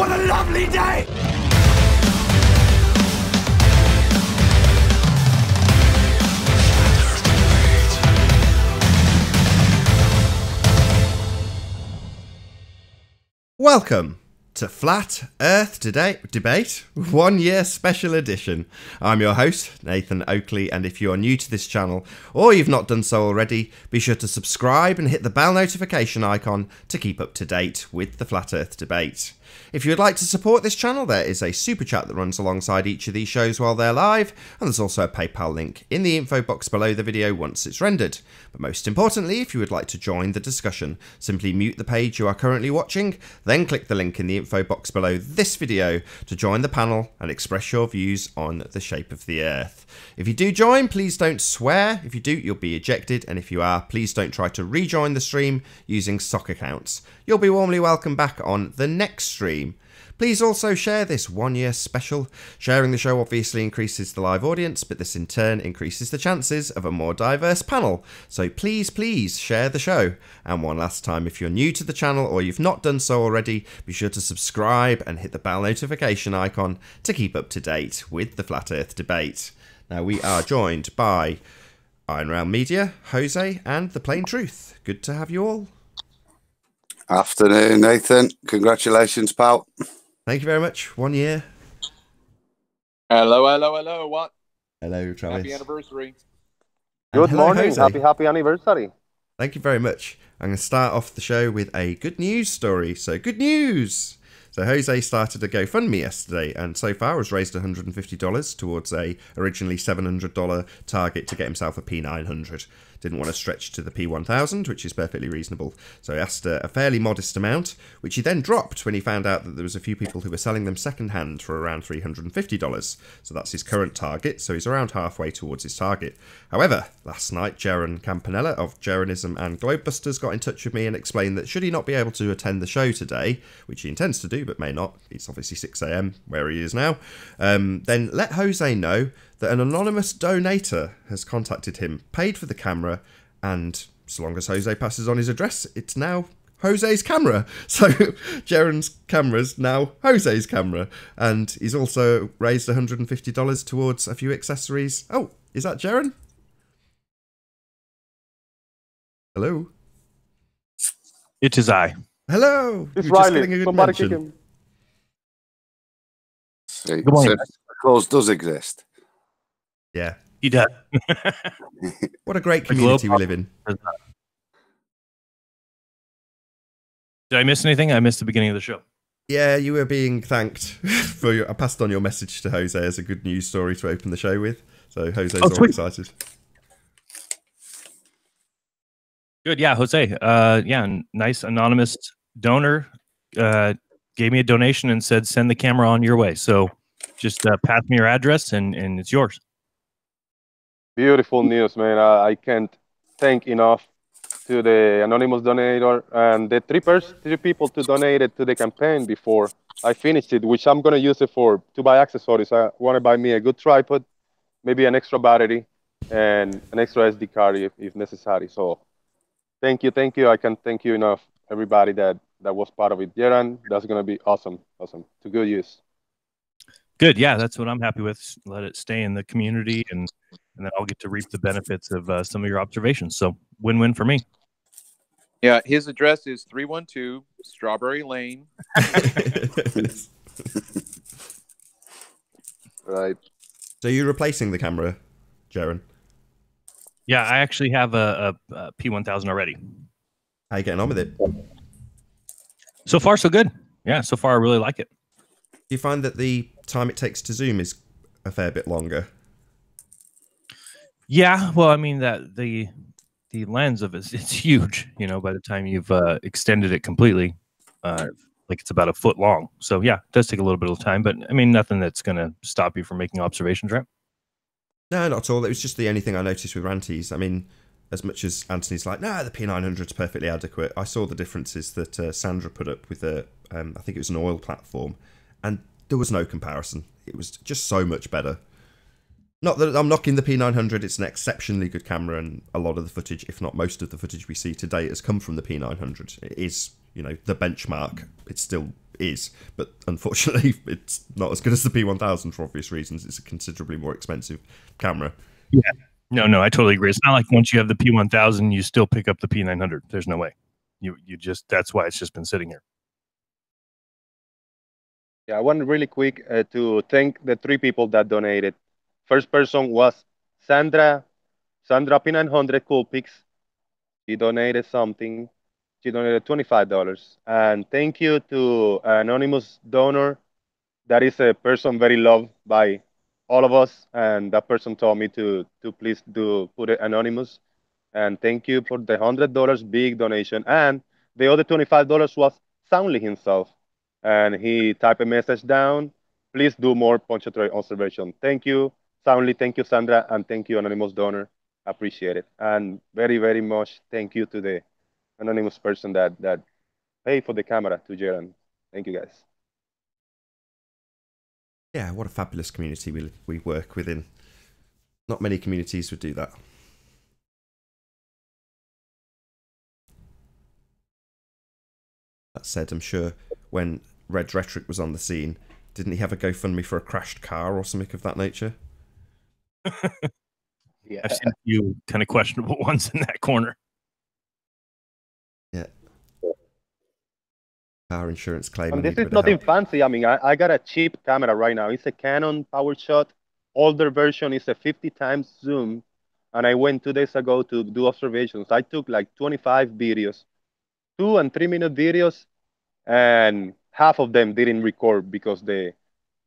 What a lovely day! Welcome to Flat Earth Debate 1 year special edition. I'm your host, Nathan Oakley, and if you're new to this channel, or you've not done so already, be sure to subscribe and hit the bell notification icon to keep up to date with the Flat Earth Debate. If you would like to support this channel, there is a super chat that runs alongside each of these shows while they're live, and there's also a PayPal link in the info box below the video once it's rendered. But most importantly, if you would like to join the discussion, simply mute the page you are currently watching, then click the link in the info box below this video to join the panel and express your views on the shape of the Earth. If you do join, please don't swear. If you do, you'll be ejected, and if you are, please don't try to rejoin the stream using sock accounts. You'll be warmly welcome back on the next stream. Please also share this 1 year special. Sharing the show obviously increases the live audience, but this in turn increases the chances of a more diverse panel. So please share the show. And one last time, if you're new to the channel or you've not done so already, be sure to subscribe and hit the bell notification icon to keep up to date with the Flat Earth Debate. Now we are joined by Iron Media, Jose, and The Plain Truth. Good to have you all. Afternoon, Nathan. Congratulations, pal. Thank you very much. 1 year. Hello. What? Hello, Travis. Happy anniversary. Good morning. Jose. Happy anniversary. Thank you very much. I'm going to start off the show with a good news story. So, good news! So Jose started a GoFundMe yesterday and so far has raised $150 towards a originally $700 target to get himself a P900. Didn't want to stretch to the P1000, which is perfectly reasonable. So he asked a fairly modest amount, which he then dropped when he found out that there was a few people who were selling them second-hand for around $350. So that's his current target, so he's around halfway towards his target. However, last night, Jaron Campanella of Jaronism and Globebusters got in touch with me and explained that should he not be able to attend the show today, which he intends to do but may not, it's obviously 6 AM where he is now, then let Jose know that an anonymous donator has contacted him, paid for the camera, and so long as Jose passes on his address, it's now Jose's camera. So Jaron's camera's now Jose's camera, and he's also raised $150 towards a few accessories. Oh, is that Jaron? Hello? It is I. Hello! It's You're just Riley. getting a good Somebody mention. kick him. See, Good morning. so Claus does exist. Yeah. He does. What a great community we live in. Did I miss anything? I missed the beginning of the show. Yeah, you were being thanked for I passed on your message to Jose as a good news story to open the show with. So Jose's all sweet. excited. Good. Yeah, Jose. Yeah, nice anonymous donor gave me a donation and said, send the camera on your way. So just pass me your address and it's yours. Beautiful news, man. I can't thank enough to the anonymous donator and the three people to donate it to the campaign before I finished it, which I'm going to use it to buy accessories. I want to buy me a good tripod, maybe an extra battery, and an extra SD card if necessary. So thank you. I can't thank you enough, everybody that was part of it. Jaron, that's going to be awesome. To good use. Good. Yeah, that's what I'm happy with. Let it stay in the community and then I'll get to reap the benefits of some of your observations. So win-win for me. Yeah, his address is 312 Strawberry Lane. Right. So you're replacing the camera, Jaron? Yeah, I actually have a P1000 already. How are you getting on with it? Do So far, so good. Yeah, so far I really like it. you find that the time it takes to zoom is a fair bit longer? Yeah, well, I mean that the lens of it's huge. You know, by the time you've extended it completely, like it's about a foot long. So yeah, it does take a little bit of time, but I mean nothing that's going to stop you from making observations, right? No, not at all. It was just the only thing I noticed with Ranties. I mean, as much as Anthony's like, no, the P900 is perfectly adequate, I saw the differences that Sandra put up with I think it was an oil platform, and there was no comparison. It was just so much better. Not that I'm knocking the P900, it's an exceptionally good camera, and a lot of the footage, if not most of the footage we see today has come from the P900. It is, you know, the benchmark. It's still is, but unfortunately it's not as good as the P1000 for obvious reasons. It's a considerably more expensive camera. Yeah. No, I totally agree. It's not like once you have the P1000, you still pick up the P900. There's no way. You just, that's why it's just been sitting here. Yeah, I want really quick to thank the 3 people that donated. First person was Sandra P900 Cool Pics. She donated something. She donated $25. And thank you to an anonymous donor. That is a person very loved by all of us. And that person told me to please do put it anonymous. And thank you for the $100 big donation. And the other $25 was Soundly himself. And he typed a message down. Please do more punctuatory observation. Thank you, Soundly. Thank you, Sandra. And thank you, anonymous donor. Appreciate it. And very, very much thank you to the anonymous person that paid for the camera to Jaron. Thank you, guys. Yeah, what a fabulous community we work within. Not many communities would do that. That said, I'm sure when Red Rhetoric was on the scene, didn't he have a GoFundMe for a crashed car or something of that nature? Yeah. I've seen a few kind of questionable ones in that corner. Yeah. Car insurance claim. And this is nothing fancy. I mean, I got a cheap camera right now. It's a Canon PowerShot. Older version is a 50 times zoom. And I went 2 days ago to do observations. I took like 25 videos, 2 and 3 minute videos, and half of them didn't record because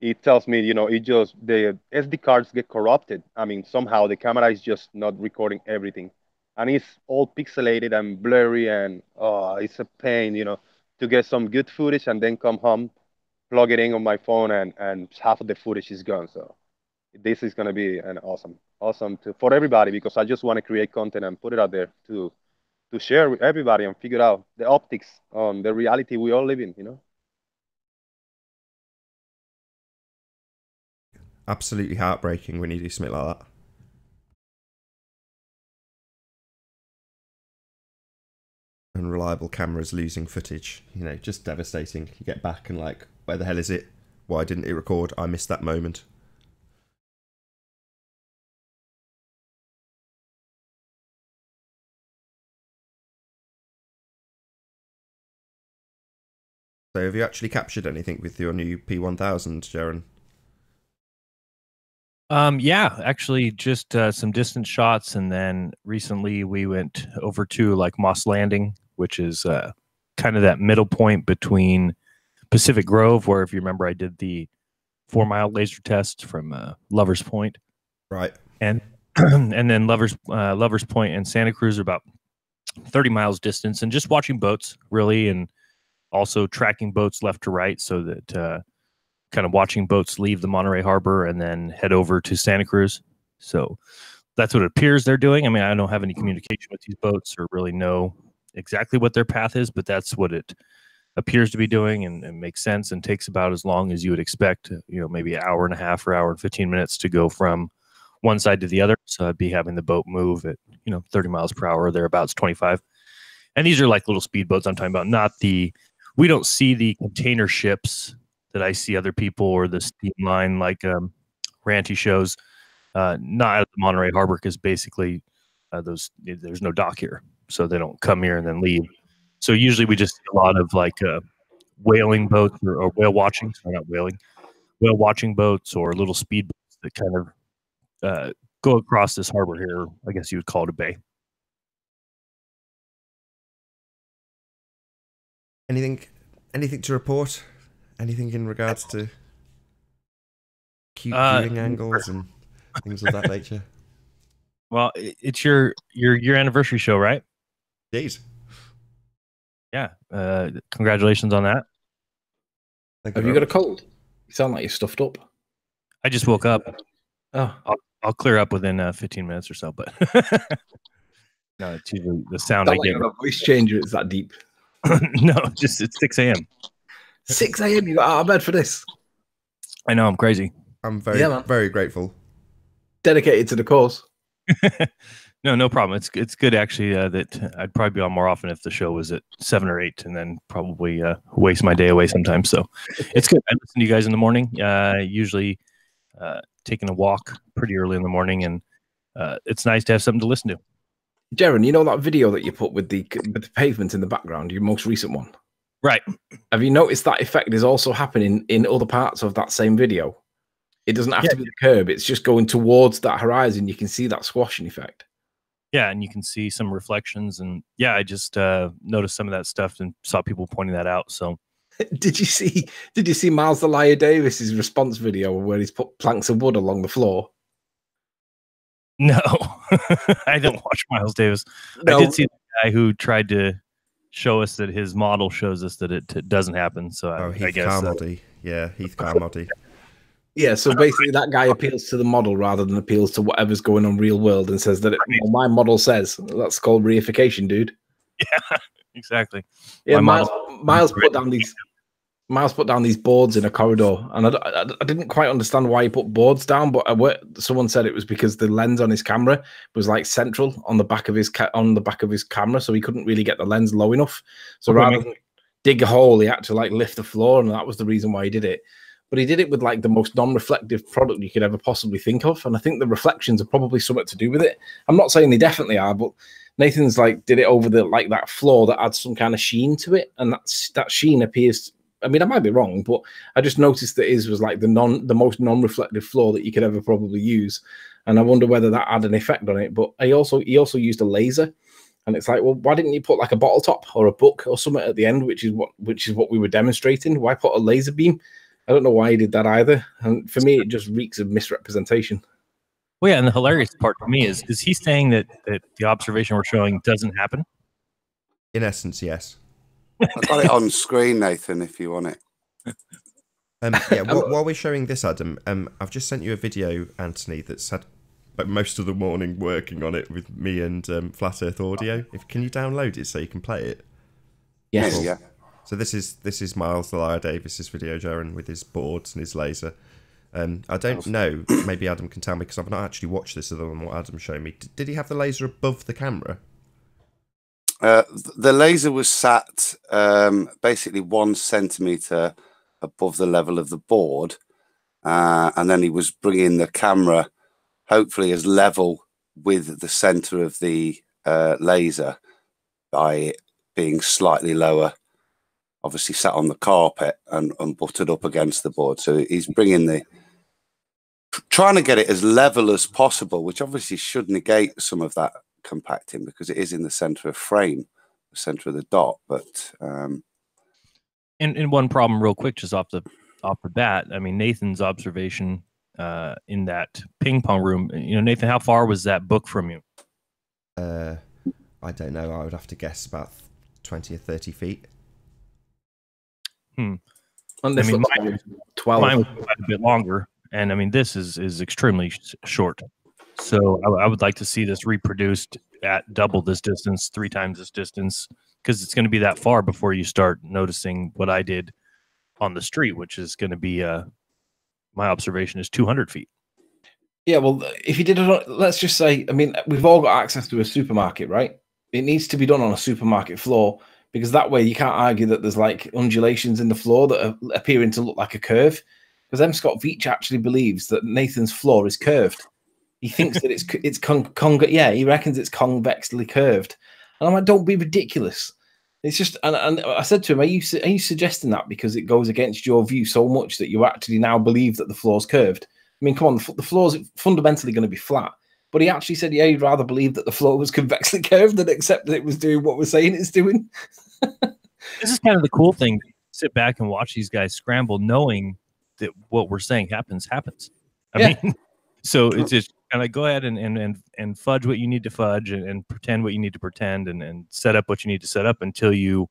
it tells me, the SD cards get corrupted. I mean, somehow the camera is just not recording everything. And it's all pixelated and blurry, and it's a pain, to get some good footage and then come home, plug it in on my phone, and half of the footage is gone. So this is going to be an awesome for everybody, because I just want to create content and put it out there to share with everybody and figure out the optics on the reality we all live in, Absolutely heartbreaking when you do something like that. Unreliable cameras losing footage, just devastating. You get back and like, where the hell is it? Why didn't it record? I missed that moment. So have you actually captured anything with your new P1000, Jaron? Yeah, actually just some distance shots, and then recently we went over to like Moss Landing, which is kind of that middle point between Pacific Grove, where, if you remember, I did the 4-mile laser test from Lovers Point, right? And and then Lovers Point and Santa Cruz are about 30 miles distance, and just watching boats really, and also tracking boats left to right, so that kind of watching boats leave the Monterey Harbor and then head over to Santa Cruz. So that's what it appears they're doing. I mean, I don't have any communication with these boats or really know exactly what their path is, but that's what it appears to be doing, and makes sense, and takes about as long as you would expect, maybe an hour and a half or hour and 15 minutes to go from one side to the other. So I'd be having the boat move at, 30 miles per hour, thereabouts 25. And these are like little speedboats I'm talking about, we don't see the container ships that I see other people, or the steam line like Ranty shows, not at the Monterey Harbor, because basically there's no dock here, so they don't come here and then leave. So usually we just see a lot of like whaling boats or whale watching, sorry, not whaling, whale watching boats, or little speedboats that kind of go across this harbor here. I guess you would call it a bay. Anything to report? Anything in regards to cute viewing angles and things of that nature? Well, it's your anniversary show, right? Indeed. Yeah. Congratulations on that. Have you got a cold? You sound like you're stuffed up. I just woke up. Oh, I'll clear up within 15 minutes or so, but no, it's usually the sound I get. A voice changer. It's that deep. No, just it's 6 a.m. 6 a.m. You got out of bed for this? I know, I'm crazy. I'm very grateful. Dedicated to the cause. No problem. It's good actually that I'd probably be on more often if the show was at 7 or 8, and then probably waste my day away sometimes. So it's good. I listen to you guys in the morning. Usually taking a walk pretty early in the morning, and it's nice to have something to listen to. Jaron, you know that video that you put with the pavement in the background, your most recent one? Right. Have you noticed that effect is also happening in other parts of that same video? It doesn't have to be the curb. It's just going towards that horizon. You can see that squashing effect. Yeah, and you can see some reflections, and yeah, I just noticed some of that stuff and saw people pointing that out. So, did you see Miles the Liar Davis's response video where he's put planks of wood along the floor? No, I don't watch Miles Davis. No. I did see the guy who tried to show us that his model shows us that it doesn't happen. So I guess Carmody. Yeah, Heath Carmody. Yeah, so basically that guy appeals to the model rather than appeals to whatever's going on real world and says that my model says. That's called reification, dude. Yeah, exactly. Yeah, Miles put down these boards in a corridor, and I didn't quite understand why he put boards down, but someone said it was because the lens on his camera was like central on the back of his camera, so he couldn't really get the lens low enough. So rather than dig a hole, he had to like lift the floor, and that was the reason why he did it. But he did it with like the most non-reflective product you could ever possibly think of. And I think the reflections are probably something to do with it. I'm not saying they definitely are, but Nathan's like did it over that floor that adds some kind of sheen to it. And that sheen appears, I mean, I might be wrong, but I just noticed that his was like the most non-reflective floor that you could ever probably use. And I wonder whether that had an effect on it. But he also used a laser. And it's like, well, why didn't you put like a bottle top or a book or something at the end, which is what we were demonstrating? Why put a laser beam? I don't know why he did that either. And for me, it just reeks of misrepresentation. Well, yeah, and the hilarious part for me is he saying that the observation we're showing doesn't happen? In essence, yes. I've got it on screen, Nathan, if you want it. Yeah, while we're showing this, Adam, I've just sent you a video, Anthony, that's had most of the morning working on it with me and Flat Earth Audio. Can you download it so you can play it? Yes. Yeah. So this is Miles the Liar Davis's video, Jaron, with his boards and his laser. I don't know. Maybe Adam can tell me because I've not actually watched this other than what Adam showed me. Did he have the laser above the camera? The laser was sat basically 1 centimetre above the level of the board, and then he was bringing the camera hopefully as level with the centre of the laser by it being slightly lower. Obviously sat on the carpet and butted up against the board. So he's trying to get it as level as possible, which obviously should negate some of that compacting because it is in the center of frame, the center of the dot. But and one problem real quick, just off the bat, I mean, Nathan's observation in that ping pong room, Nathan, how far was that book from you? I don't know. I would have to guess about 20 or 30 feet. And I mean, mine was quite a bit longer, and I mean, this is extremely short. So I would like to see this reproduced at double this distance, 3 times this distance, because it's going to be that far before you start noticing what I did on the street, which is going to be my observation is 200 feet. Yeah, well, if you did it, let's just say, I mean, we've all got access to a supermarket, right? It needs to be done on a supermarket floor. Because that way you can't argue that there's like undulations in the floor that are appearing to look like a curve. Because M. Scott Veach actually believes that Nathan's floor is curved. He thinks that he reckons it's convexly curved. And I'm like, don't be ridiculous. It's just, and I said to him, are you suggesting that because it goes against your view so much that you actually now believe that the floor's curved? I mean, come on, the floor's fundamentally going to be flat. But he actually said, yeah, he'd rather believe that the floor was convexly curved than accept that it was doing what we're saying it's doing. This is kind of the cool thing. Sit back and watch these guys scramble, knowing that what we're saying happens. I mean, so it's just kind of go ahead and fudge what you need to fudge and pretend what you need to pretend and set up what you need to set up until you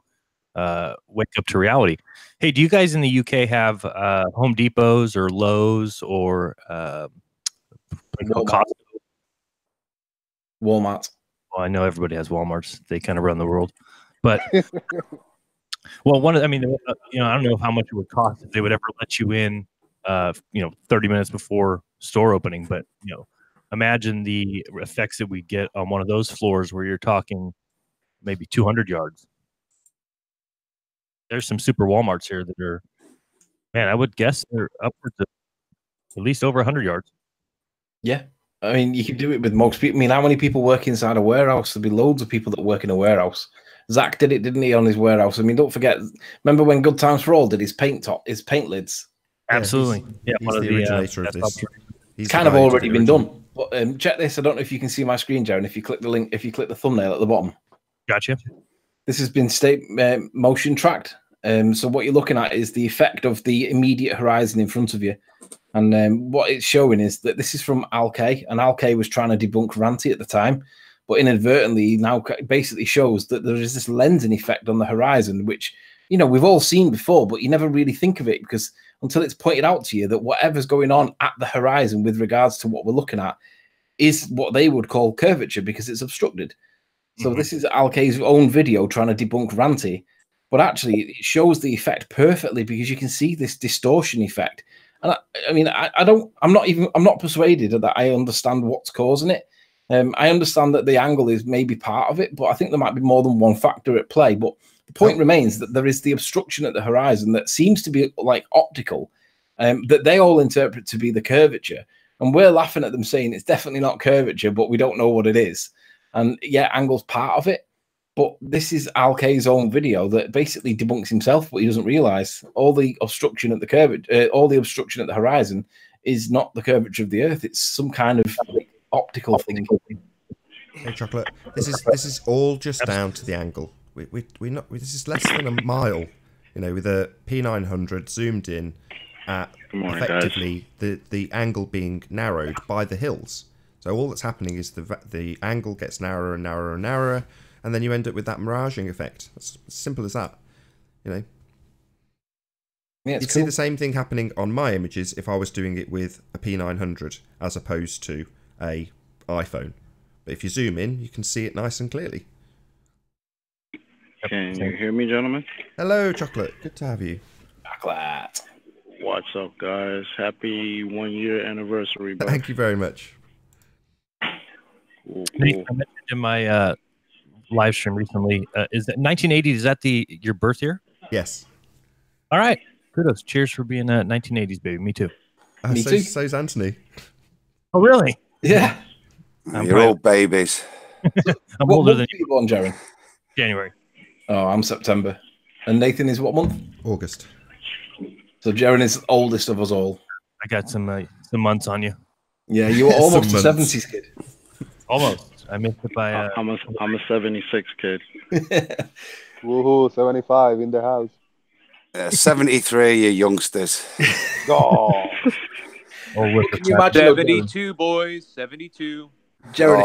wake up to reality. Hey, do you guys in the UK have Home Depots or Lowe's or Costco? Walmart. Well, I know everybody has Walmarts. They kind of run the world. But well, I don't know how much it would cost if they would ever let you in 30 minutes before store opening, but imagine the effects that we get on one of those floors where you're talking maybe 200 yards. There's some super Walmarts here that are, man, I would guess they're upwards of at least over 100 yards. Yeah. I mean, you can do it with most people. I mean, how many people work inside a warehouse? There'll be loads of people that work in a warehouse. Zach did it, didn't he, on his warehouse? I mean, don't forget, remember when Good Times for All did his paint lids? Absolutely. Yeah, he's the originator of this. It's kind of already been done. But check this. I don't know if you can see my screen, Jaron. If you click the link, if you click the thumbnail at the bottom. Gotcha. This has been motion tracked. So what you're looking at is the effect of the immediate horizon in front of you. And what it's showing is that this is from Al-K, and Al-K was trying to debunk Ranty at the time, but inadvertently now basically shows that there is this lensing effect on the horizon, which, you know, we've all seen before, but you never really think of it because until it's pointed out to you that whatever's going on at the horizon with regards to what we're looking at is what they would call curvature because it's obstructed. So this is Al-K's own video trying to debunk Ranty, but actually it shows the effect perfectly because you can see this distortion effect. And I mean, I'm not persuaded that I understand what's causing it. I understand that the angle is maybe part of it, but I think there might be more than one factor at play. But the point remains that there is the obstruction at the horizon that seems to be like optical, that they all interpret to be the curvature. And we're laughing at them saying it's definitely not curvature, but we don't know what it is. And yeah, angle's part of it. But this is Al-K's own video that basically debunks himself, but he doesn't realize all the obstruction at the all the obstruction at the horizon is not the curvature of the Earth. It's some kind of optical thing. Hey, Chocolate. This is all just down to the angle. This is less than a mile. You know, with a P900 zoomed in at effectively the angle being narrowed by the hills. So all that's happening is the angle gets narrower and narrower and narrower. And then you end up with that miraging effect. It's as simple as that, you know. Yeah, you'd see the same thing happening on my images if I was doing it with a P900 as opposed to a iPhone. But if you zoom in, you can see it nice and clearly. Can you hear me, gentlemen? Hello, Chocolate. Good to have you. Chocolate. What's up, guys? Happy 1-year anniversary, bro. Thank you very much. Cool. I mentioned in my live stream recently, is that 1980? Is that your birth year? Yes. All right. Kudos. Cheers for being a 1980s baby. Me too. Me too. So's Anthony. Oh, really? Yeah. You're all babies. I'm older than you. Born, Jaron? January. Oh, I'm September. And Nathan is what month? August. So Jaron is oldest of us all. I got some months on you. Yeah, you were almost a 70s kid. Almost. I missed it by. I'm a 76 kid. Woohoo! 75 in the house. 73, you youngsters. Oh, Can you imagine 72 boys, 72. Jared,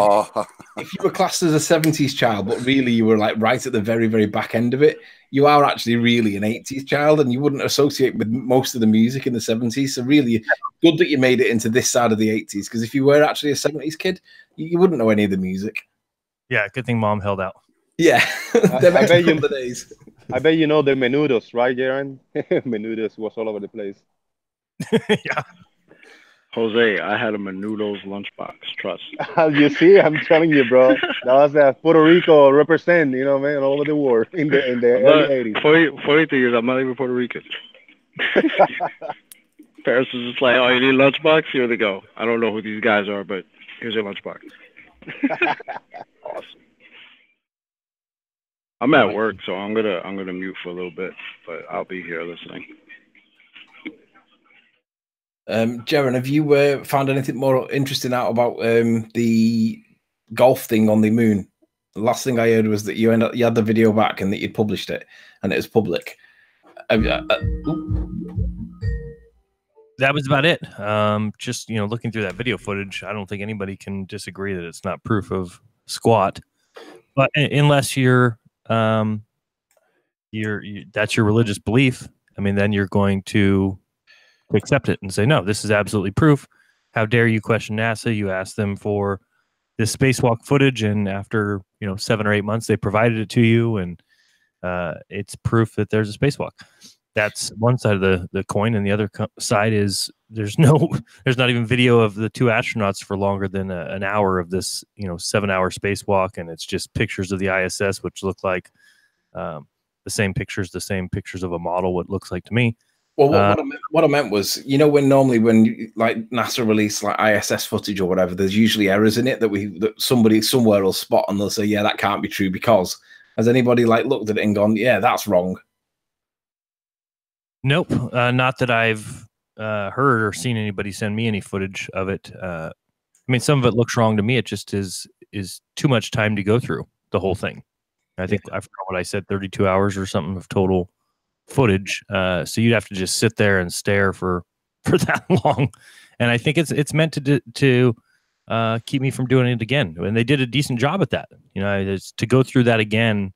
if you were classed as a 70s child, but really you were like right at the very, very back end of it, you are actually really an 80s child, and you wouldn't associate with most of the music in the 70s. So really good that you made it into this side of the 80s, because if you were actually a 70s kid, you wouldn't know any of the music. Yeah, good thing Mom held out. Yeah. I bet you know the Menudos, right, Jaron? Menudos was all over the place. Yeah. Jose, I had a Menudo's lunchbox. Trust. You see, I'm telling you, bro. That was Puerto Rico represent, you know, man, all over the world in the early 80s. 42 years, I'm not even Puerto Rican. Paris was just like, oh, you need a lunchbox? Here they go. I don't know who these guys are, but here's your lunchbox. Awesome. I'm at work, so I'm gonna mute for a little bit, but I'll be here listening. Jaron, have you found anything more interesting out about the golf thing on the moon? The last thing I heard was that you had the video back and that you'd published it and it was public. That was about it. Just, you know, looking through that video footage, I don't think anybody can disagree that it's not proof of squat. But unless you're that's your religious belief, I mean, then you're going to accept it and say, no, this is absolutely proof. How dare you question NASA? You asked them for this spacewalk footage, and after 7 or 8 months, they provided it to you, and it's proof that there's a spacewalk. that's one side of the coin, and the other side is there's not even video of the two astronauts for longer than an hour of this 7-hour spacewalk, and it's just pictures of the ISS, which look like the same pictures of a model. What looks like to me. Well, what I meant was, when normally like NASA release like ISS footage or whatever, there's usually errors in it that somebody somewhere will spot, and they'll say, yeah, that can't be true because. Has anybody like looked at it and gone, yeah, that's wrong? Nope, not that I've heard or seen anybody send me any footage of it. I mean, some of it looks wrong to me. It just is too much time to go through the whole thing. I think I forgot what I said, 32 hours or something of total footage. So you'd have to just sit there and stare for that long. And I think it's meant to keep me from doing it again. And they did a decent job at that. To go through that again.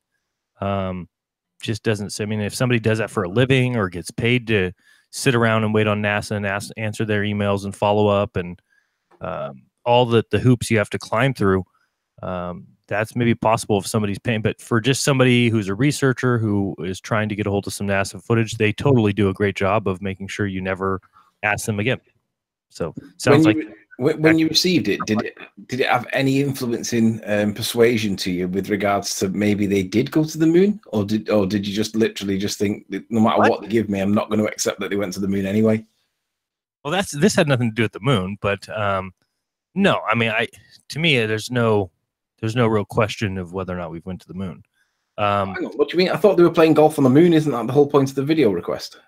Just doesn't. I mean, if somebody does that for a living or gets paid to sit around and wait on NASA and answer their emails and follow up and all the hoops you have to climb through, that's maybe possible if somebody's paying. But for just somebody who's a researcher who is trying to get a hold of some NASA footage, they totally do a great job of making sure you never ask them again. So sounds when you received it, did it have any influence in persuasion to you with regards to maybe they did go to the moon, or did you just literally just think that no matter what they give me, I'm not going to accept that they went to the moon anyway? Well, this had nothing to do with the moon, but no, I mean, to me, there's no real question of whether or not we went to the moon. Hang on, what do you mean? I thought they were playing golf on the moon. Isn't that the whole point of the video request?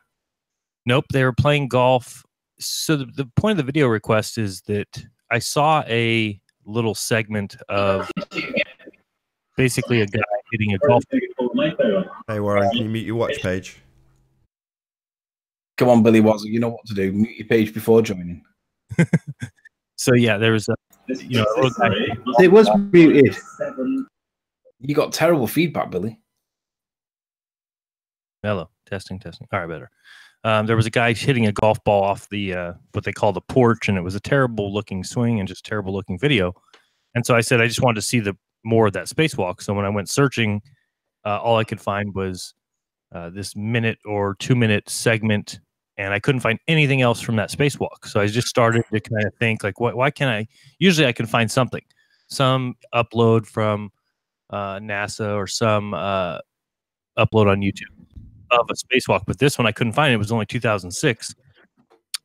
Nope, they were playing golf. So the point of the video request is that I saw a little segment of basically a guy hitting a golf. Hey Warren, can you mute your watch page? Come on, Billy Wazzer, you know what to do. Mute your page before joining. So yeah, there was a little guy. It was muted. You got terrible feedback, Billy. Hello, testing. All right, better. There was a guy hitting a golf ball off the what they call the porch, and it was a terrible looking swing and just terrible looking video. And so I said I just wanted to see more of that spacewalk. So when I went searching, all I could find was this minute or 2 minute segment, and I couldn't find anything else from that spacewalk. So I just started to kind of think like, why can't I? Usually I can find something, some upload from NASA or some upload on YouTube of a spacewalk, but this one I couldn't find it. It was only 2006.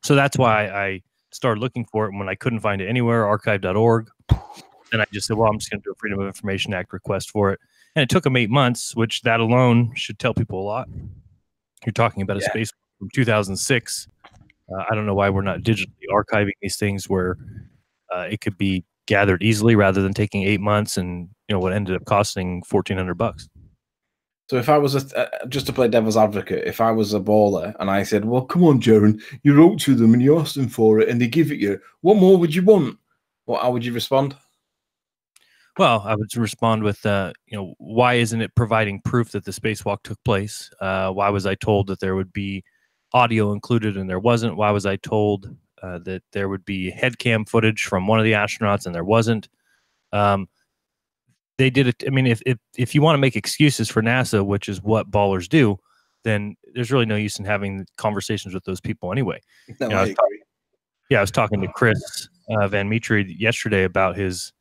So that's why I started looking for it. And when I couldn't find it anywhere, archive.org, then I just said, well, I'm just going to do a Freedom of Information Act request for it. And it took them 8 months, which that alone should tell people a lot. You're talking about a spacewalk from 2006. I don't know why we're not digitally archiving these things where it could be gathered easily rather than taking 8 months and what ended up costing $1,400. So if I was just to play devil's advocate, if I was a baller and I said, well, come on, Jaron, you wrote to them and you asked them for it and they give it you, what more would you want? How would you respond? Well, I would respond with, why isn't it providing proof that the spacewalk took place? Why was I told that there would be audio included and there wasn't? Why was I told that there would be head cam footage from one of the astronauts and there wasn't? They did it. I mean, if you want to make excuses for NASA, which is what ballers do, then there's really no use in having conversations with those people anyway. No, I was talking to Chris Van Metre yesterday about his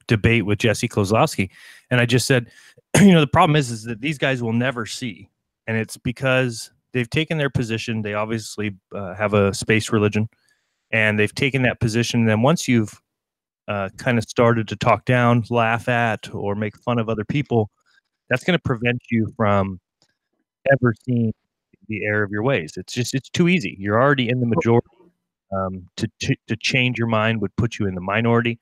debate with Jesse Kozlowski, and I just said, the problem is that these guys will never see, and it's because they've taken their position. They obviously have a space religion, and they've taken that position. And then once you've kind of started to talk down, laugh at, or make fun of other people, that's going to prevent you from ever seeing the error of your ways. It's too easy. You're already in the majority. To change your mind would put you in the minority.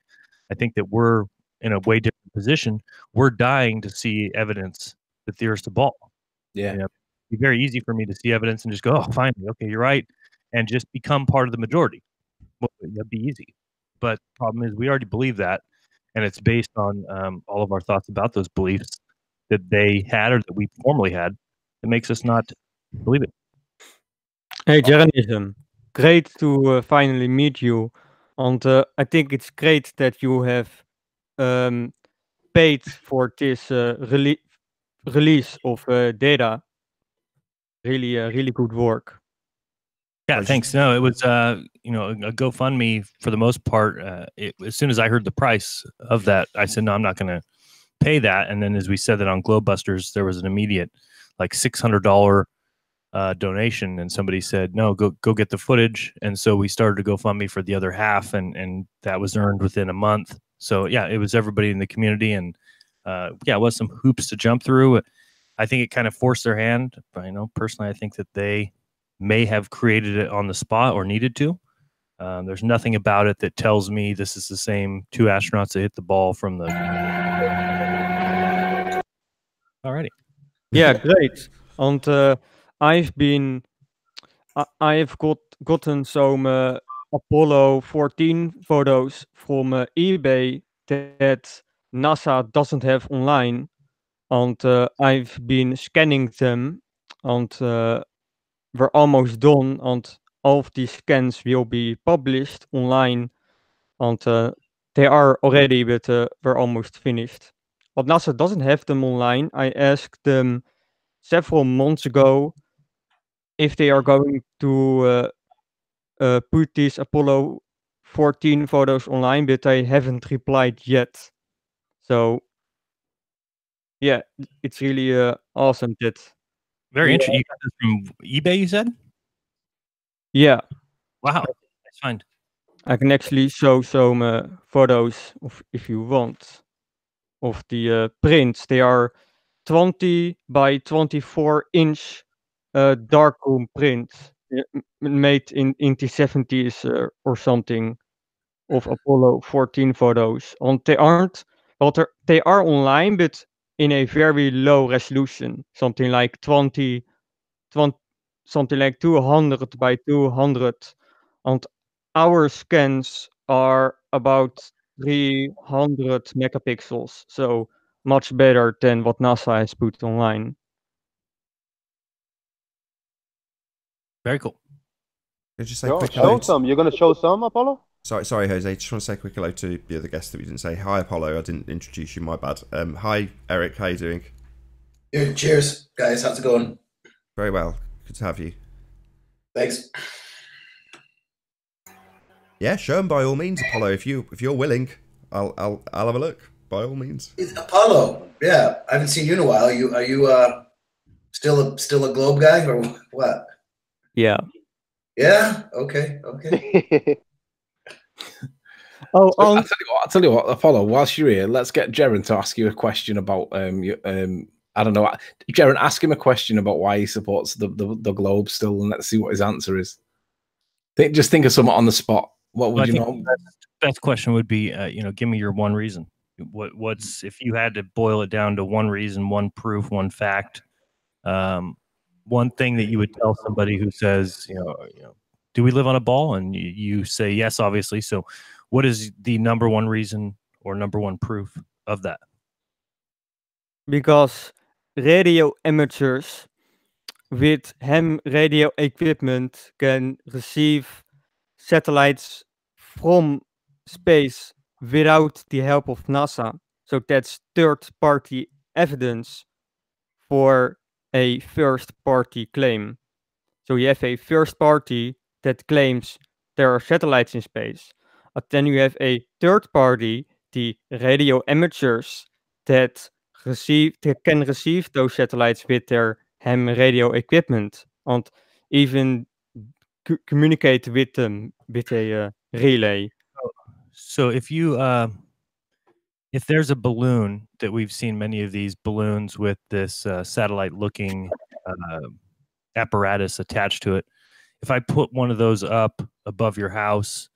I think that we're in a way different position. We're dying to see evidence that the Earth's a ball. Yeah. It'd be very easy for me to see evidence and just go, oh, finally, okay, you're right, and just become part of the majority. Well, that'd be easy. But the problem is we already believe that, and it's based on all of our thoughts about those beliefs that they had or that we formerly had. It makes us not believe it. Hey, Jaron, great to finally meet you. And I think it's great that you have paid for this release of data. really good work. Yeah, thanks. No, it was a GoFundMe for the most part. As soon as I heard the price of that, I said, no, I'm not going to pay that. And then as we said that on Globebusters, there was an immediate like $600 donation, and somebody said, no, go get the footage. And so we started to GoFundMe for the other half, and that was earned within a month. So yeah, it was everybody in the community, and it was some hoops to jump through. I think it kind of forced their hand. I know personally, I think that they may have created it on the spot or needed to. There's nothing about it that tells me this is the same two astronauts that hit the ball from the. Alrighty. Yeah, great. And I've gotten some Apollo 14 photos from eBay that NASA doesn't have online, and I've been scanning them, and we're almost done, and all of these scans will be published online, and they are already, but we're almost finished. But NASA doesn't have them online. I asked them several months ago if they are going to put these Apollo 14 photos online, but they haven't replied yet. So yeah, it's really awesome that. Very interesting. You got this from eBay, you said? Yeah. Wow. That's fine. I can actually show some photos if you want of the prints. They are 20 by 24 inch darkroom prints made in the 70s or something of Apollo 14 photos. And they aren't, well, they are online, but in a very low resolution, something like 20 something like 200 by 200. And our scans are about 300 megapixels, so much better than what NASA has put online. Very cool. Could you say Yo, quick show hello? some. You're gonna show some, Apollo? Sorry, Jose. Just want to say a quick hello to the other guest that we didn't say. Hi, Apollo. I didn't introduce you. My bad. Hi, Eric. How you doing? Good. Cheers, guys. How's it going? Very well. Good to have you. Thanks. Yeah, show them by all means, Apollo. If you're willing, I'll have a look. By all means. It's Apollo. Yeah, I haven't seen you in a while. Are you still a globe guy or what? Yeah. Yeah. Okay. Oh, I'll tell you what, Apollo. Whilst you're here, let's get Jaren to ask you a question about I don't know, Jaren. Ask him a question about why he supports the globe still, and let's see what his answer is. Just think of something on the spot. What would you know? Best question would be, give me your one reason. What's if you had to boil it down to one reason, one proof, one fact, one thing that you would tell somebody who says, do we live on a ball? And you say yes, obviously. So, what is the number one reason or number one proof of that? Because radio amateurs with ham radio equipment can receive satellites from space without the help of NASA. So that's third-party evidence for a first-party claim. So you have a first party that claims there are satellites in space. But then you have a third party, the radio amateurs, that can receive those satellites with their ham radio equipment and even communicate with them with a relay. So if you if there's a balloon that we've seen many of these balloons with this satellite looking apparatus attached to it, if I put one of those up above your house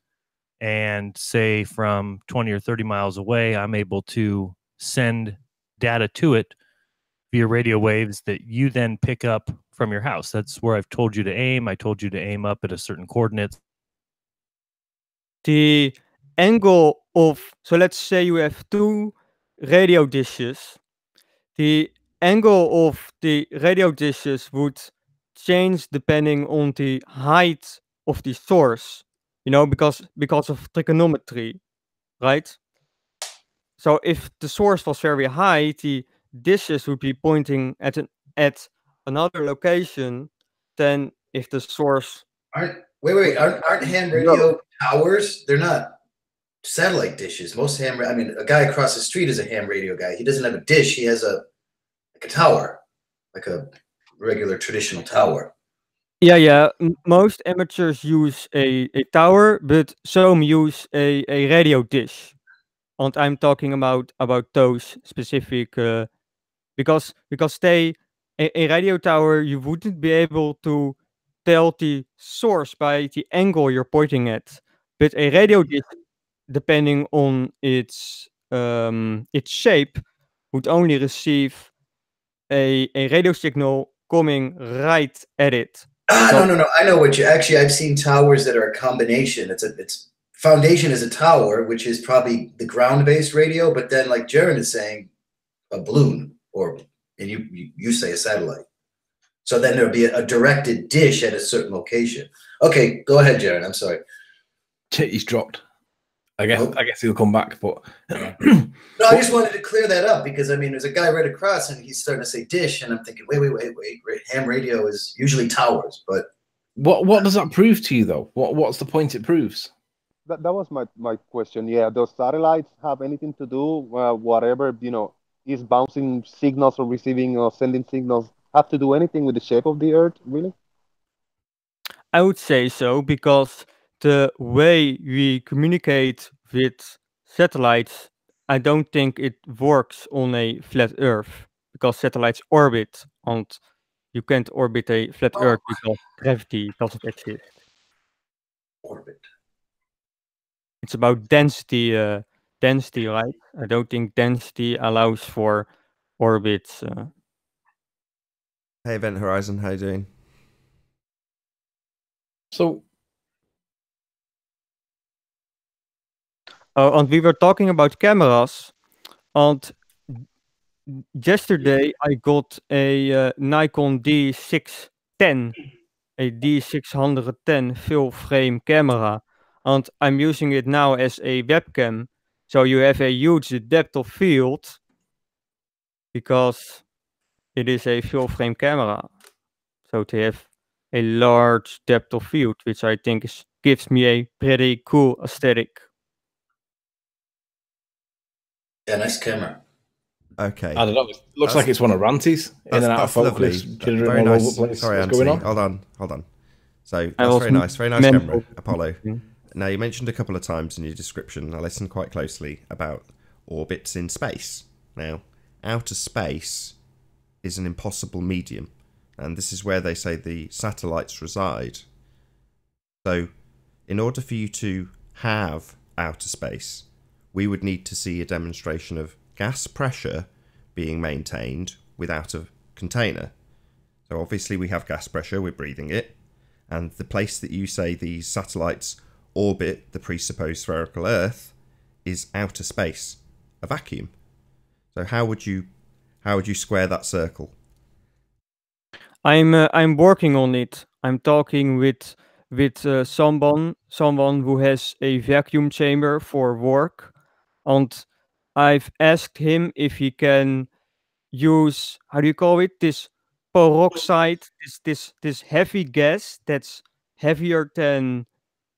and say from 20 or 30 miles away, I'm able to send data to it via radio waves that you then pick up from your house. That's where I've told you to aim. I told you to aim up at a certain coordinate. The angle of, so let's say you have two radio dishes. The angle of the radio dishes would change depending on the height of the source, because of trigonometry, right? So if the source was very high, the dishes would be pointing at another location, than if the source. Aren't ham radio towers? They're not satellite dishes. Most ham. I mean, a guy across the street is a ham radio guy. He doesn't have a dish. He has a tower, like a regular traditional tower. Yeah. Most amateurs use a tower, but some use a radio dish. And I'm talking about those specific because a radio tower, you wouldn't be able to tell the source by the angle you're pointing at. But a radio dish, depending on its shape, would only receive a radio signal coming right at it. No. I know what you actually. I've seen towers that are a combination. It's foundation is a tower, which is probably the ground-based radio, but then, like Jaron is saying, a balloon, and you say a satellite. So then there'll be a directed dish at a certain location. Okay, go ahead, Jaron. I'm sorry. He's dropped. I guess he'll come back, but no, I just wanted to clear that up because I mean, there's a guy right across, and he's starting to say dish, and I'm thinking, wait. Ham radio is usually towers, but what does that prove to you, though? What's the point it proves? That was my question. Yeah, does satellites have anything to do? Whatever is bouncing signals or receiving or sending signals have to do anything with the shape of the Earth? Really? I would say so, because the way we communicate with satellites, I don't think it works on a flat Earth, because satellites orbit, and you can't orbit a flat Earth because gravity doesn't exist. Orbit. It's about density, right? I don't think density allows for orbits. Hey, Event Horizon, how you doing? So, and we were talking about cameras, and yesterday I got a Nikon D610, a D610 full frame camera, and I'm using it now as a webcam. So you have a huge depth of field because it is a full frame camera. So they have a large depth of field, which I think gives me a pretty cool aesthetic. Yeah, nice camera. Okay. I don't know. It looks like it's one of Ranty's in and out of focus. Very nice. Sorry, What's going on? Hold on. So that's very nice camera, Apollo. Now, you mentioned a couple of times in your description, I listened quite closely, about orbits in space. Now, outer space is an impossible medium, and this is where they say the satellites reside. So, in order for you to have outer space, we would need to see a demonstration of gas pressure being maintained without a container. So obviously we have gas pressure, we're breathing it, and the place that you say these satellites orbit the presupposed spherical Earth is outer space, a vacuum. So how would you square that circle? I'm working on it. I'm talking with someone who has a vacuum chamber for work, and I've asked him if he can use, how do you call it, this peroxide, this heavy gas that's heavier than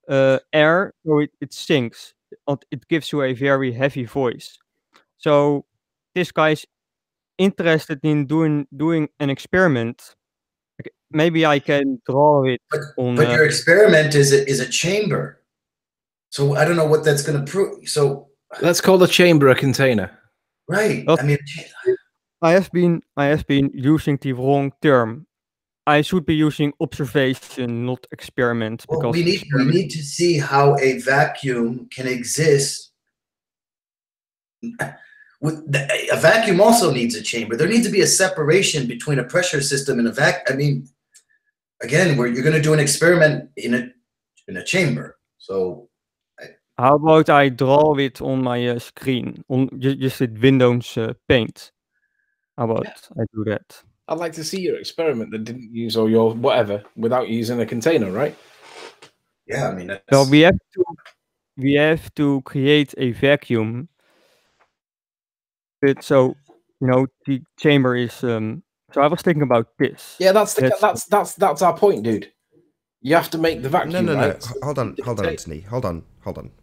air, so it sinks, and it gives you a very heavy voice. So this guy's interested in doing an experiment. Maybe I can draw it on. But your experiment is a chamber. So I don't know what that's going to prove. So let's call the chamber a container. Right. Well, I mean, I have been using the wrong term. I should be using observation, not experiment. Well, because we need to see how a vacuum can exist. A vacuum also needs a chamber. There needs to be a separation between a pressure system and a vacuum. I mean, again, you're going to do an experiment in a chamber. So how about I draw it on my screen, on just with Windows Paint? How about I do that? I'd like to see your experiment that didn't use all your whatever without using a container, right? Yeah, I mean, so we have to create a vacuum. But so the chamber is So I was thinking about this. Yeah, that's our point, dude. You have to make the vacuum. No. Right? Hold on, Anthony. Hold on.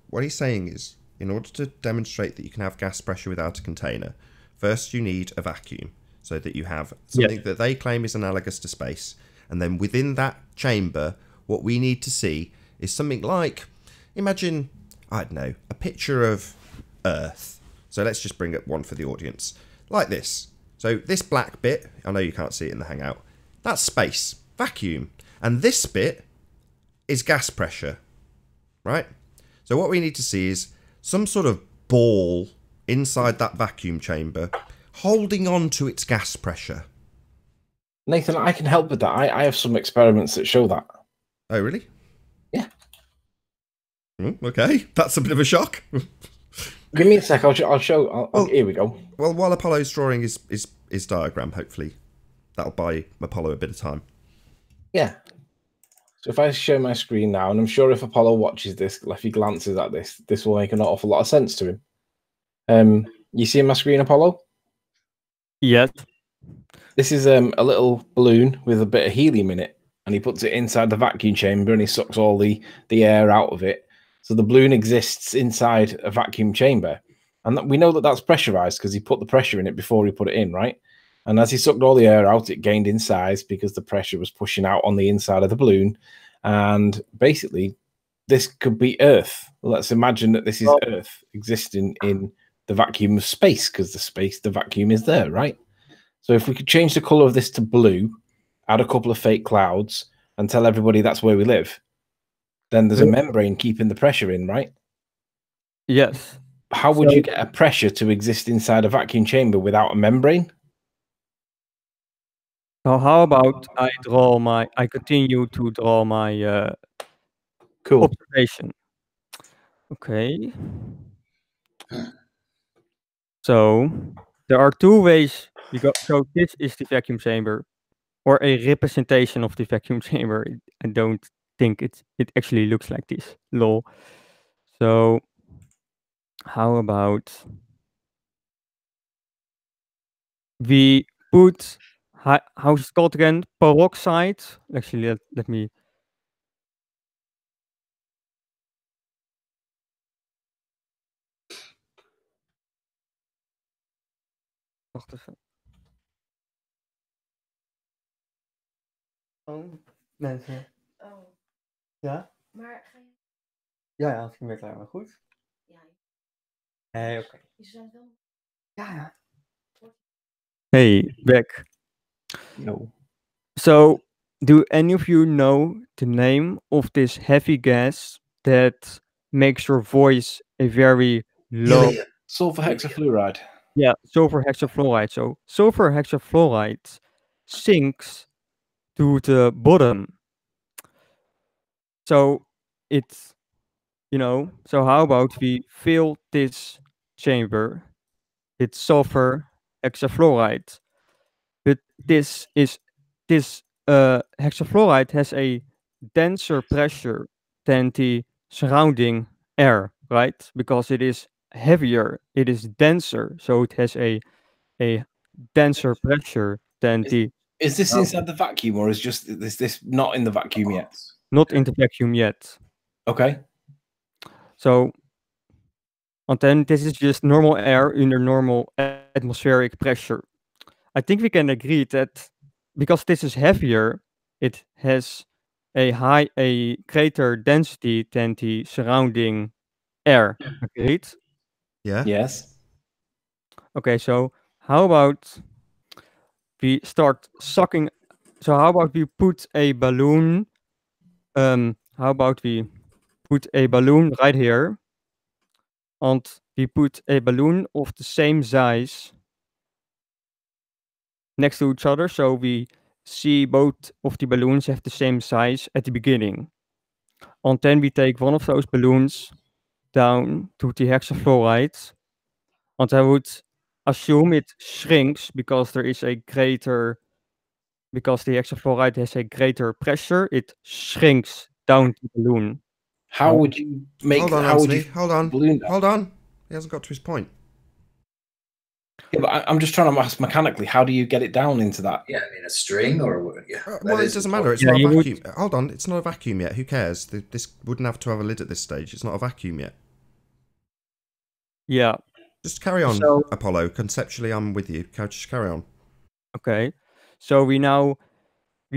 What he's saying is, in order to demonstrate that you can have gas pressure without a container, first you need a vacuum, so that you have something that they claim is analogous to space. And then within that chamber, what we need to see is something like, imagine, I don't know, a picture of Earth. So let's just bring up one for the audience. Like this. So this black bit, I know you can't see it in the Hangout, that's space, vacuum. And this bit is gas pressure, right? So what we need to see is some sort of ball inside that vacuum chamber holding on to its gas pressure. Nathan, I can help with that. I have some experiments that show that. Oh, really? Yeah. Okay, that's a bit of a shock. Give me a sec. I'll show. Here we go. Well, while Apollo's drawing his diagram, hopefully that'll buy Apollo a bit of time. Yeah. So if I show my screen now, and I'm sure if Apollo watches this, if he glances at this will make an awful lot of sense to him. You see my screen, Apollo? Yes. This is a little balloon with a bit of helium in it, and he puts it inside the vacuum chamber, and he sucks all the air out of it. So the balloon exists inside a vacuum chamber, and we know that that's pressurized because he put the pressure in it before he put it in, right? And as he sucked all the air out, it gained in size because the pressure was pushing out on the inside of the balloon. And basically, this could be Earth. Let's imagine that this is Earth existing in the vacuum of space, because the vacuum is there, right? So if we could change the color of this to blue, add a couple of fake clouds, and tell everybody that's where we live, then there's a membrane keeping the pressure in, right? Yes. How would you get a pressure to exist inside a vacuum chamber without a membrane? So how about I continue to draw my cool observation. Okay. So there are two ways we go. So this is the vacuum chamber, or a representation of the vacuum chamber. I don't think it actually looks like this. Lol. So how about we put how's it called again? Peroxide. Actually, let me. Wacht even. Oh, mensen. Oh. Ja? Maar ga je... Ja, als ik ben klaar, maar goed. Ja. Hey, oké. Je zou wel... Ja. Hey, back. No. So, do any of you know the name of this heavy gas that makes your voice a very low... Sulfur hexafluoride. Yeah, sulfur hexafluoride. So, sulfur hexafluoride sinks to the bottom. So, it's, so how about we fill this chamber with sulfur hexafluoride? But this hexafluoride has a denser pressure than the surrounding air, right? Because it is heavier, it is denser, so it has a denser pressure than the... Is this inside the vacuum, or is this not in the vacuum yet? Not in the vacuum yet. Okay. So, and then this is just normal air under normal atmospheric pressure. I think we can agree that because this is heavier, it has a greater density than the surrounding air. Agreed? Yeah. Yes. Okay, so how about we start sucking? So how about we put a balloon? How about we put a balloon right here, and we put a balloon of the same size next to each other, so we see both of the balloons have the same size at the beginning. And then we take one of those balloons down to the hexafluoride, and I would assume it shrinks because there is a greater, because the hexafluoride has a greater pressure, it shrinks down the balloon. How would you make? Hold on, how would Anthony. you Hold on. balloon Hold on. He hasn't got to his point. Yeah, but I'm just trying to ask mechanically, how do you get it down into that? Yeah, I mean a string or yeah. Well, it doesn't matter. It's not a vacuum. Hold on, it's not a vacuum yet. Who cares? This wouldn't have to have a lid at this stage. It's not a vacuum yet. Yeah. Just carry on, So, Apollo. Conceptually, I'm with you. Just carry on. okay. So we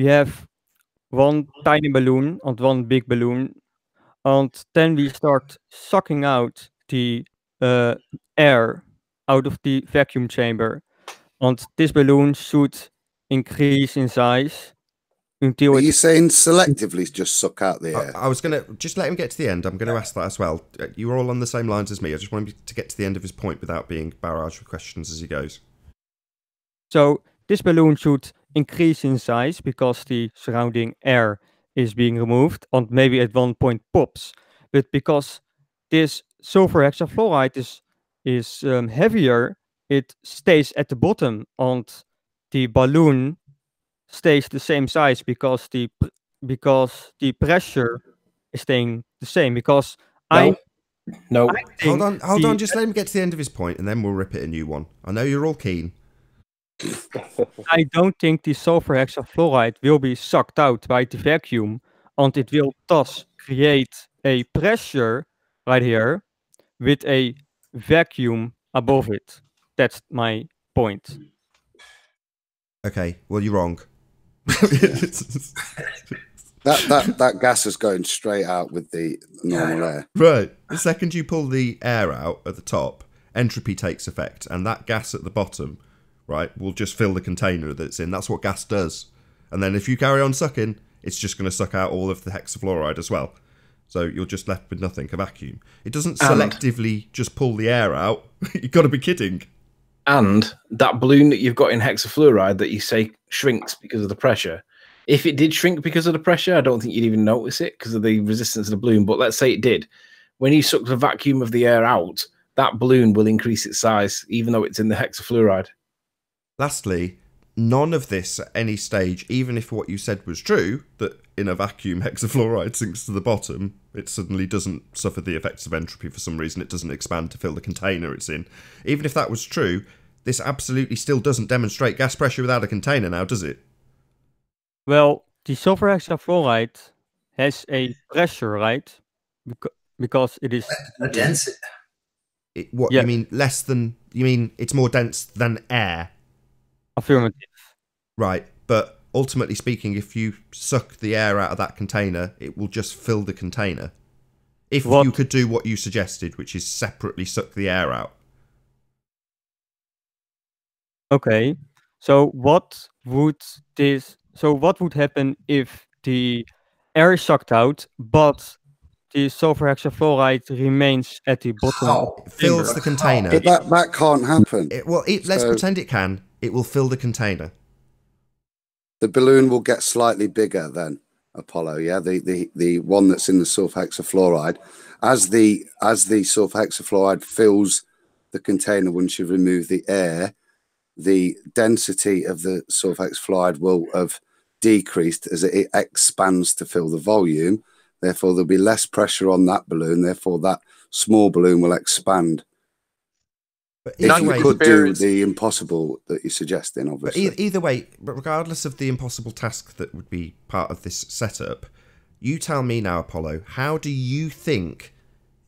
have one tiny balloon and one big balloon, and then we start sucking out the air out of the vacuum chamber. And this balloon should increase in size until Are you saying selectively just suck out the air? I was going to just let him get to the end. I'm going to ask that as well. You were all on the same lines as me. I just want him to get to the end of his point without being barraged with questions as he goes. So this balloon should increase in size because the surrounding air is being removed and maybe at one point pops. But because this sulfur hexafluoride is heavier, it stays at the bottom and the balloon stays the same size because the pressure is staying the same. Because No. Hold on. Just let him get to the end of his point, and then we'll rip it a new one. I know you're all keen. I don't think the sulfur hexafluoride will be sucked out by the vacuum, and it will thus create a pressure right here with a vacuum above it. That's my point. Okay, well, you're wrong. That gas is going straight out with the normal air. Right. The second you pull the air out at the top, entropy takes effect, and that gas at the bottom, right, will just fill the container that it's in. That's what gas does. And then if you carry on sucking, it's just going to suck out all of the hexafluoride as well. So you're just left with nothing, a vacuum. It doesn't selectively just pull the air out. You've got to be kidding. And that balloon that you've got in hexafluoride that you say shrinks because of the pressure, if it did shrink because of the pressure, I don't think you'd even notice it because of the resistance of the balloon. But let's say it did. When you suck the vacuum of the air out, that balloon will increase its size, even though it's in the hexafluoride. Lastly, none of this at any stage, even if what you said was true, that in a vacuum hexafluoride sinks to the bottom, it suddenly doesn't suffer the effects of entropy for some reason. It doesn't expand to fill the container it's in. Even if that was true, this absolutely still doesn't demonstrate gas pressure without a container now, does it? Well, the sulfur hexafluoride has a pressure, right? Because it is a density. You mean less than? You mean it's more dense than air? Affirmative. Right, but ultimately speaking, if you suck the air out of that container, it will just fill the container. If you could do what you suggested, which is separately suck the air out. Okay, so what would happen if the air is sucked out, but the sulfur hexafluoride remains at the bottom? It fills the container. That can't happen. Let's pretend it can. It will fill the container. The balloon will get slightly bigger then, Apollo. Yeah, the one that's in the sulfur hexafluoride, as the sulfur hexafluoride fills the container once you remove the air, the density of the sulfur hexafluoride will have decreased as it expands to fill the volume. Therefore, there'll be less pressure on that balloon. Therefore, that small balloon will expand. But if you could do the impossible that you're suggesting, obviously. But either way, regardless of the impossible task that would be part of this setup, you tell me now, Apollo, how do you think,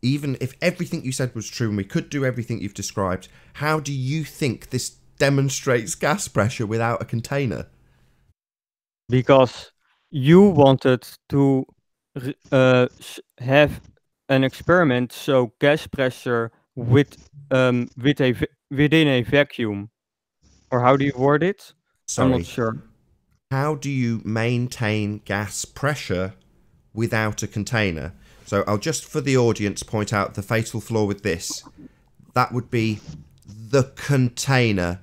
even if everything you said was true and we could do everything you've described, how do you think this demonstrates gas pressure without a container? Because you wanted to have an experiment show gas pressure within a vacuum, or how do you word it? Sorry. I'm not sure. How do you maintain gas pressure without a container? So I'll just for the audience point out the fatal flaw with this. That would be the container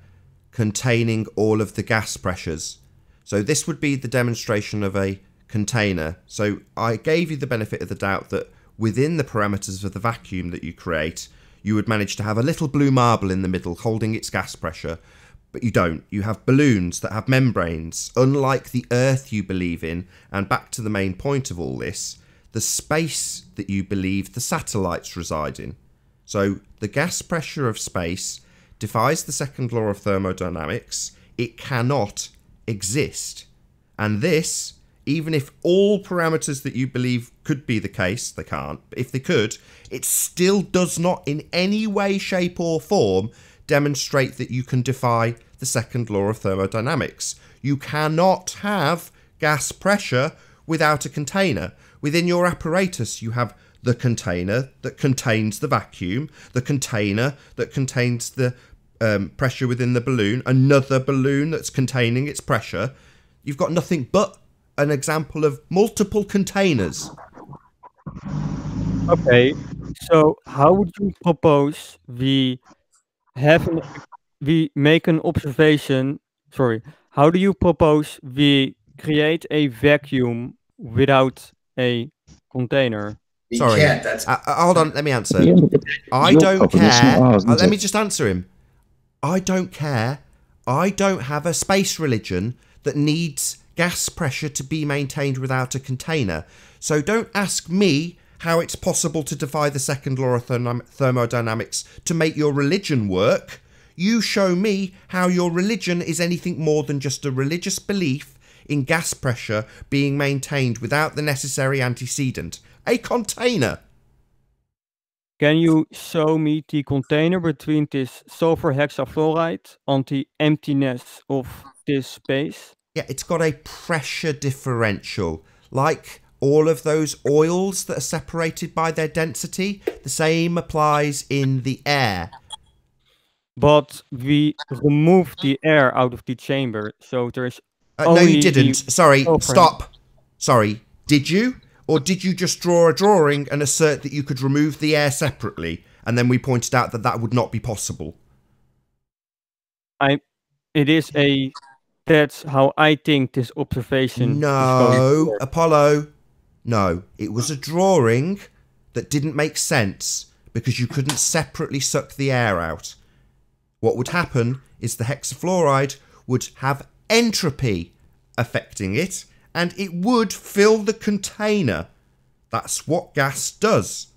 containing all of the gas pressures. So this would be the demonstration of a container. So I gave you the benefit of the doubt that within the parameters of the vacuum that you create, you would manage to have a little blue marble in the middle holding its gas pressure, but you don't. You have balloons that have membranes, unlike the Earth you believe in, and back to the main point of all this, the space that you believe the satellites reside in. So the gas pressure of space defies the second law of thermodynamics, it cannot exist. And this, even if all parameters that you believe could be the case, they can't, but if they could, it still does not in any way, shape or form demonstrate that you can defy the second law of thermodynamics. You cannot have gas pressure without a container. Within your apparatus, you have the container that contains the vacuum, the container that contains the pressure within the balloon, another balloon that's containing its pressure. You've got nothing but an example of multiple containers. Okay, so how would you propose we make an observation? Sorry, how do you propose we create a vacuum without a container? You Sorry. can't. That's Hold on, let me answer. Yeah, I your don't problem, it's care. not ours, is Let it? me just answer him. I don't care. I don't have a space religion that needs gas pressure to be maintained without a container. So don't ask me how it's possible to defy the second law of thermodynamics to make your religion work. You show me how your religion is anything more than just a religious belief in gas pressure being maintained without the necessary antecedent. A container. Can you show me the container between this sulfur hexafluoride and the emptiness of this space? Yeah, it's got a pressure differential. Like all of those oils that are separated by their density, the same applies in the air. But we remove the air out of the chamber, so there's No, only you didn't. Sorry, sulfur. stop. Sorry, did you? Or did you just draw a drawing and assert that you could remove the air separately, and then we pointed out that that would not be possible? That's how I think this observation is going to No, work. Apollo. No, it was a drawing that didn't make sense because you couldn't separately suck the air out. What would happen is the hexafluoride would have entropy affecting it, and it would fill the container. That's what gas does.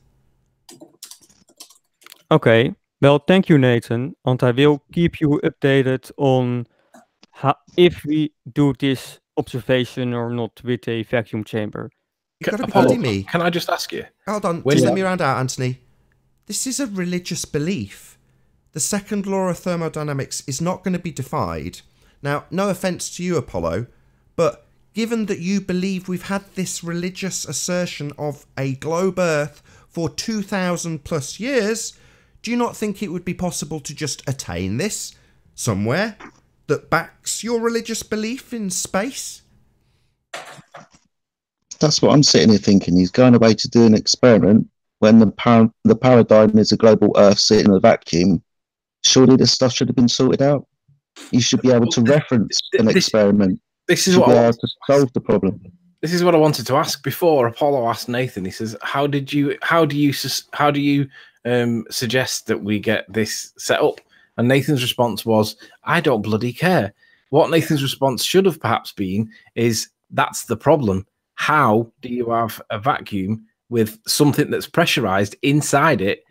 Okay, well, thank you, Nathan, and I will keep you updated on if we do this observation or not with a vacuum chamber. You've got to be Apollo, kidding me. Can I just ask you? Hold on, When just you- let me round out, Anthony. This is a religious belief. The second law of thermodynamics is not going to be defied. Now, no offence to you, Apollo, but given that you believe we've had this religious assertion of a globe Earth for 2,000 plus years, do you not think it would be possible to just attain this somewhere that backs your religious belief in space? That's what I'm sitting here thinking. He's going away to do an experiment when the paradigm is a global Earth sitting in a vacuum. Surely this stuff should have been sorted out. You should be able to reference an experiment. This You is should what be I able want- to solve the problem. This is what I wanted to ask before. Apollo asked Nathan. He says, how do you suggest that we get this set up?" And Nathan's response was, "I don't bloody care." What Nathan's response should have perhaps been is, "That's the problem. How do you have a vacuum with something that's pressurized inside it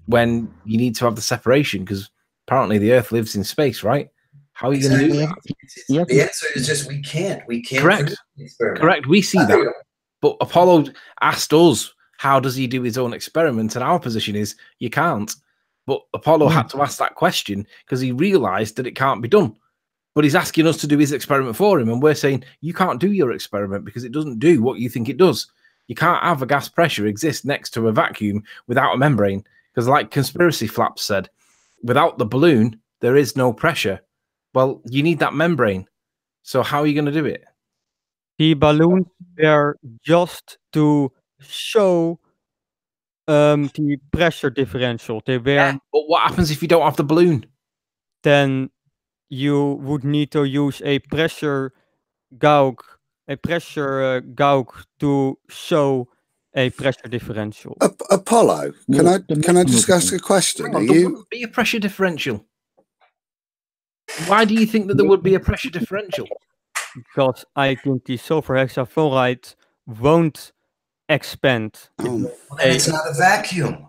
when you need to have the separation? Because apparently the Earth lives in space, right? How are you going to do that?" Yeah. The answer is just we can't. We can't. Correct. produce the experiment. Correct. We see There you that. go. But Apollo asked us, how does he do his own experiment? And our position is, you can't. But Apollo had to ask that question because he realized that it can't be done. But he's asking us to do his experiment for him. And we're saying, you can't do your experiment because it doesn't do what you think it does. You can't have a gas pressure exist next to a vacuum without a membrane. Because like Conspiracy Flaps said, without the balloon, there is no pressure. Well, you need that membrane. So how are you going to do it? The balloons were just to show the pressure differential. They were Yeah, but what happens if you don't have the balloon? then you would need to use a pressure gauge, to show a pressure differential. Apollo, can What's the I just mechanism? ask a question? Hang Are on, there you wouldn't be a pressure differential. Why do you think that there would be a pressure differential? Because I think the sulfur hexafluoride won't expand. Oh. Well, then it's not a vacuum.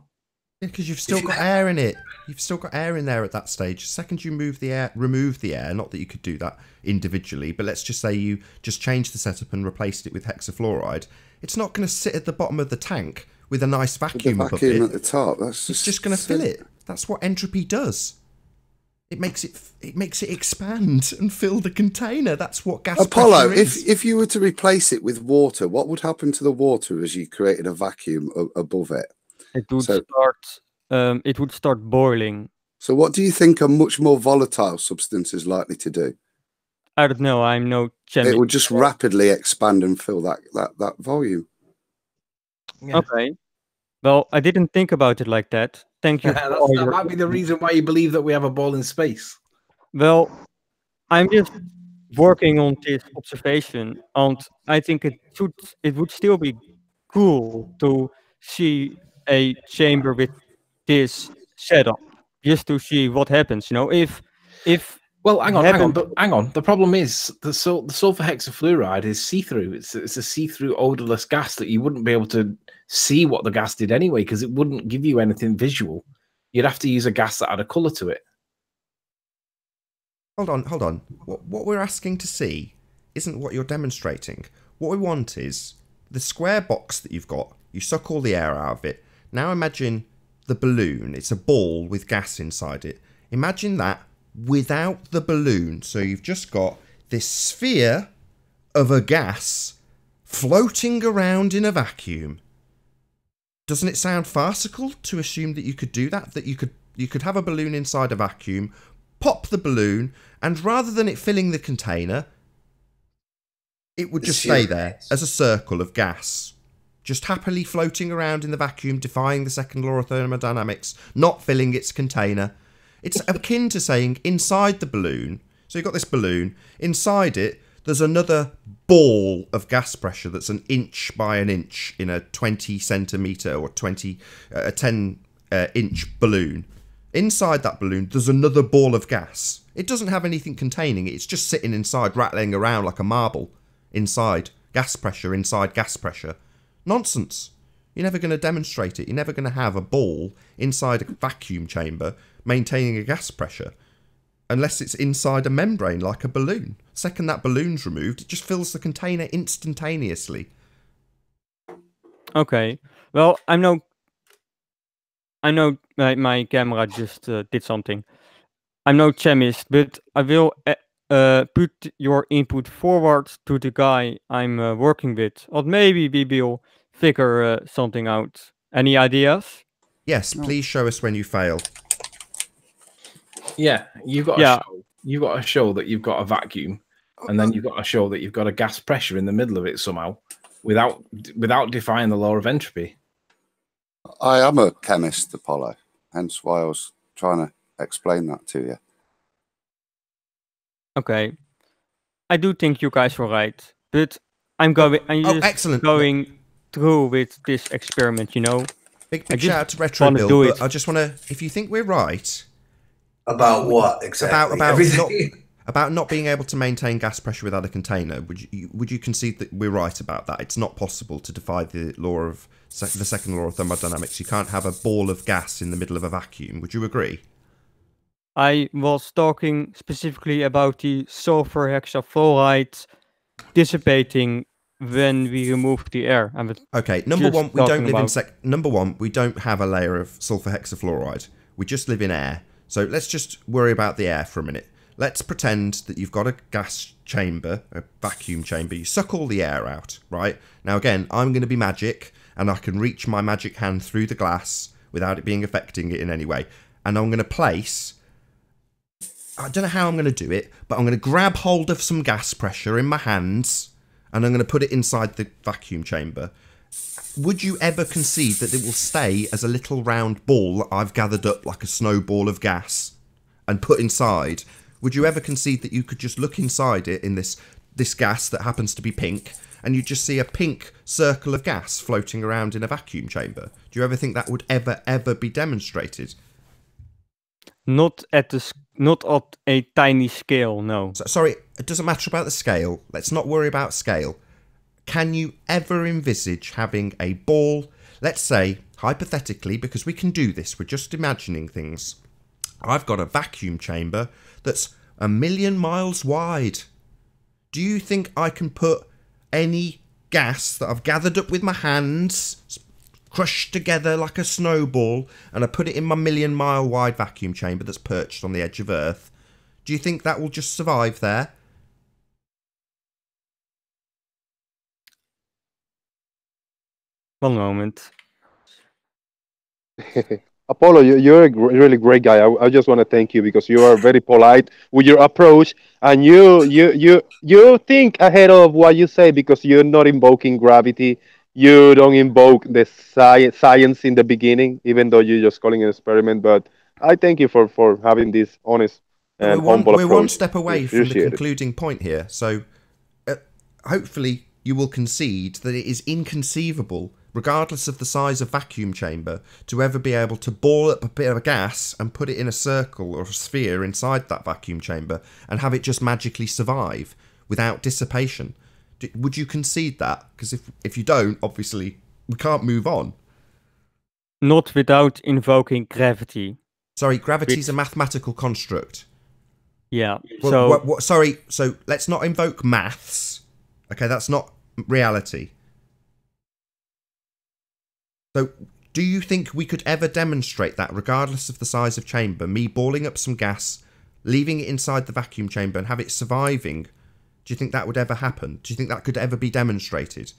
Because you've still got air in it. You've still got air in there at that stage. The second you remove the air, not that you could do that individually, but let's just say you just changed the setup and replaced it with hexafluoride, it's not going to sit at the bottom of the tank with a nice vacuum above it. At the top. It's just going to fill it. That's what entropy does. It makes it expand and fill the container. That's what gas Apollo, pressure is. if you were to replace it with water, what would happen to the water as you created a vacuum above it? It would start boiling. So what do you think a much more volatile substance is likely to do? I don't know. I'm no chemist. It would just rapidly expand and fill that volume. Yeah. Okay. Well, I didn't think about it like that. Thank you. That might be the reason why you believe that we have a ball in space. Well, I'm just working on this observation, and I think it would still be cool to see a chamber with this setup, just to see what happens. You know, if well, hang on. The problem is the sulfur hexafluoride is see-through. It's a see-through odorless gas that you wouldn't be able to see what the gas did anyway, because it wouldn't give you anything visual. You'd have to use a gas that had a color to it. Hold on. What we're asking to see isn't what you're demonstrating. What we want is the square box that you've got. You suck all the air out of it. Now imagine the balloon. It's a ball with gas inside it. Imagine that without the balloon. So you've just got this sphere of a gas floating around in a vacuum. Doesn't it sound farcical to assume that you could do that? That you could have a balloon inside a vacuum, pop the balloon, and rather than it filling the container, it would just stay there as a circle of gas, just happily floating around in the vacuum, defying the second law of thermodynamics, not filling its container. It's akin to saying inside the balloon, so you've got this balloon, inside it, there's another ball of gas pressure that's an inch by an inch in a 20 centimetre or 10 inch balloon. Inside that balloon, there's another ball of gas. It doesn't have anything containing it. It's just sitting inside, rattling around like a marble. Inside. Gas pressure inside gas pressure. Nonsense. You're never going to demonstrate it. You're never going to have a ball inside a vacuum chamber maintaining a gas pressure. Unless it's inside a membrane like a balloon. Second that balloon's removed, it just fills the container instantaneously. Okay. Well, I know my camera just did something. I'm no chemist, but I will put your input forward to the guy I'm working with. Or maybe we will figure something out. Any ideas? Yes, please show us when you fail. Yeah, you've got to show that you've got a vacuum, and then you've got to show that you've got a gas pressure in the middle of it somehow, without defying the law of entropy. I am a chemist, Apollo, hence why I was trying to explain that to you. Okay, I do think you guys were right, but I'm going through with this experiment. You know, big shout out to Retro Bill. But I just want to, if you think we're right. About what exactly? About not being able to maintain gas pressure without a container. Would you concede that we're right about that? It's not possible to defy the law of the second law of thermodynamics. You can't have a ball of gas in the middle of a vacuum. Would you agree? I was talking specifically about the sulfur hexafluoride dissipating when we remove the air. Okay, number one, we don't live in number one, we don't have a layer of sulfur hexafluoride. We just live in air. So let's just worry about the air for a minute. Let's pretend that you've got a gas chamber, a vacuum chamber. You suck all the air out, right? Now, again, I'm going to be magic, and I can reach my magic hand through the glass without it being affecting it in any way. And I'm going to place... I don't know how I'm going to do it, but I'm going to grab hold of some gas pressure in my hands, and I'm going to put it inside the vacuum chamber. Would you ever concede that it will stay as a little round ball that I've gathered up like a snowball of gas and put inside? Would you ever concede that you could just look inside it in this gas that happens to be pink, and you just see a pink circle of gas floating around in a vacuum chamber? Do you ever think that would ever be demonstrated? Not at a tiny scale, no. So, sorry, it doesn't matter about the scale. Let's not worry about scale. Can you ever envisage having a ball, let's say, hypothetically, because we can do this, we're just imagining things. I've got a vacuum chamber that's 1 million miles wide. Do you think I can put any gas that I've gathered up with my hands, crushed together like a snowball, and I put it in my 1 million mile wide vacuum chamber that's perched on the edge of Earth? Do you think that will just survive there? One moment. Apollo, you're a really great guy. I just want to thank you because you are very polite with your approach, and you think ahead of what you say because you're not invoking gravity. You don't invoke the science in the beginning, even though you're just calling an experiment. But I thank you for having this honest and humble approach. We're one step away from the Appreciate it. concluding point here. So hopefully you will concede that it is inconceivable, regardless of the size of vacuum chamber, to ever be able to ball up a bit of gas and put it in a circle or a sphere inside that vacuum chamber and have it just magically survive without dissipation. Would you concede that? Because if you don't, obviously, we can't move on. Not without invoking gravity. Sorry, gravity is a mathematical construct. Yeah. Well, sorry, so let's not invoke maths. Okay, that's not reality. So, do you think we could ever demonstrate that, regardless of the size of chamber, me balling up some gas, leaving it inside the vacuum chamber and have it surviving? Do you think that would ever happen? Do you think that could ever be demonstrated?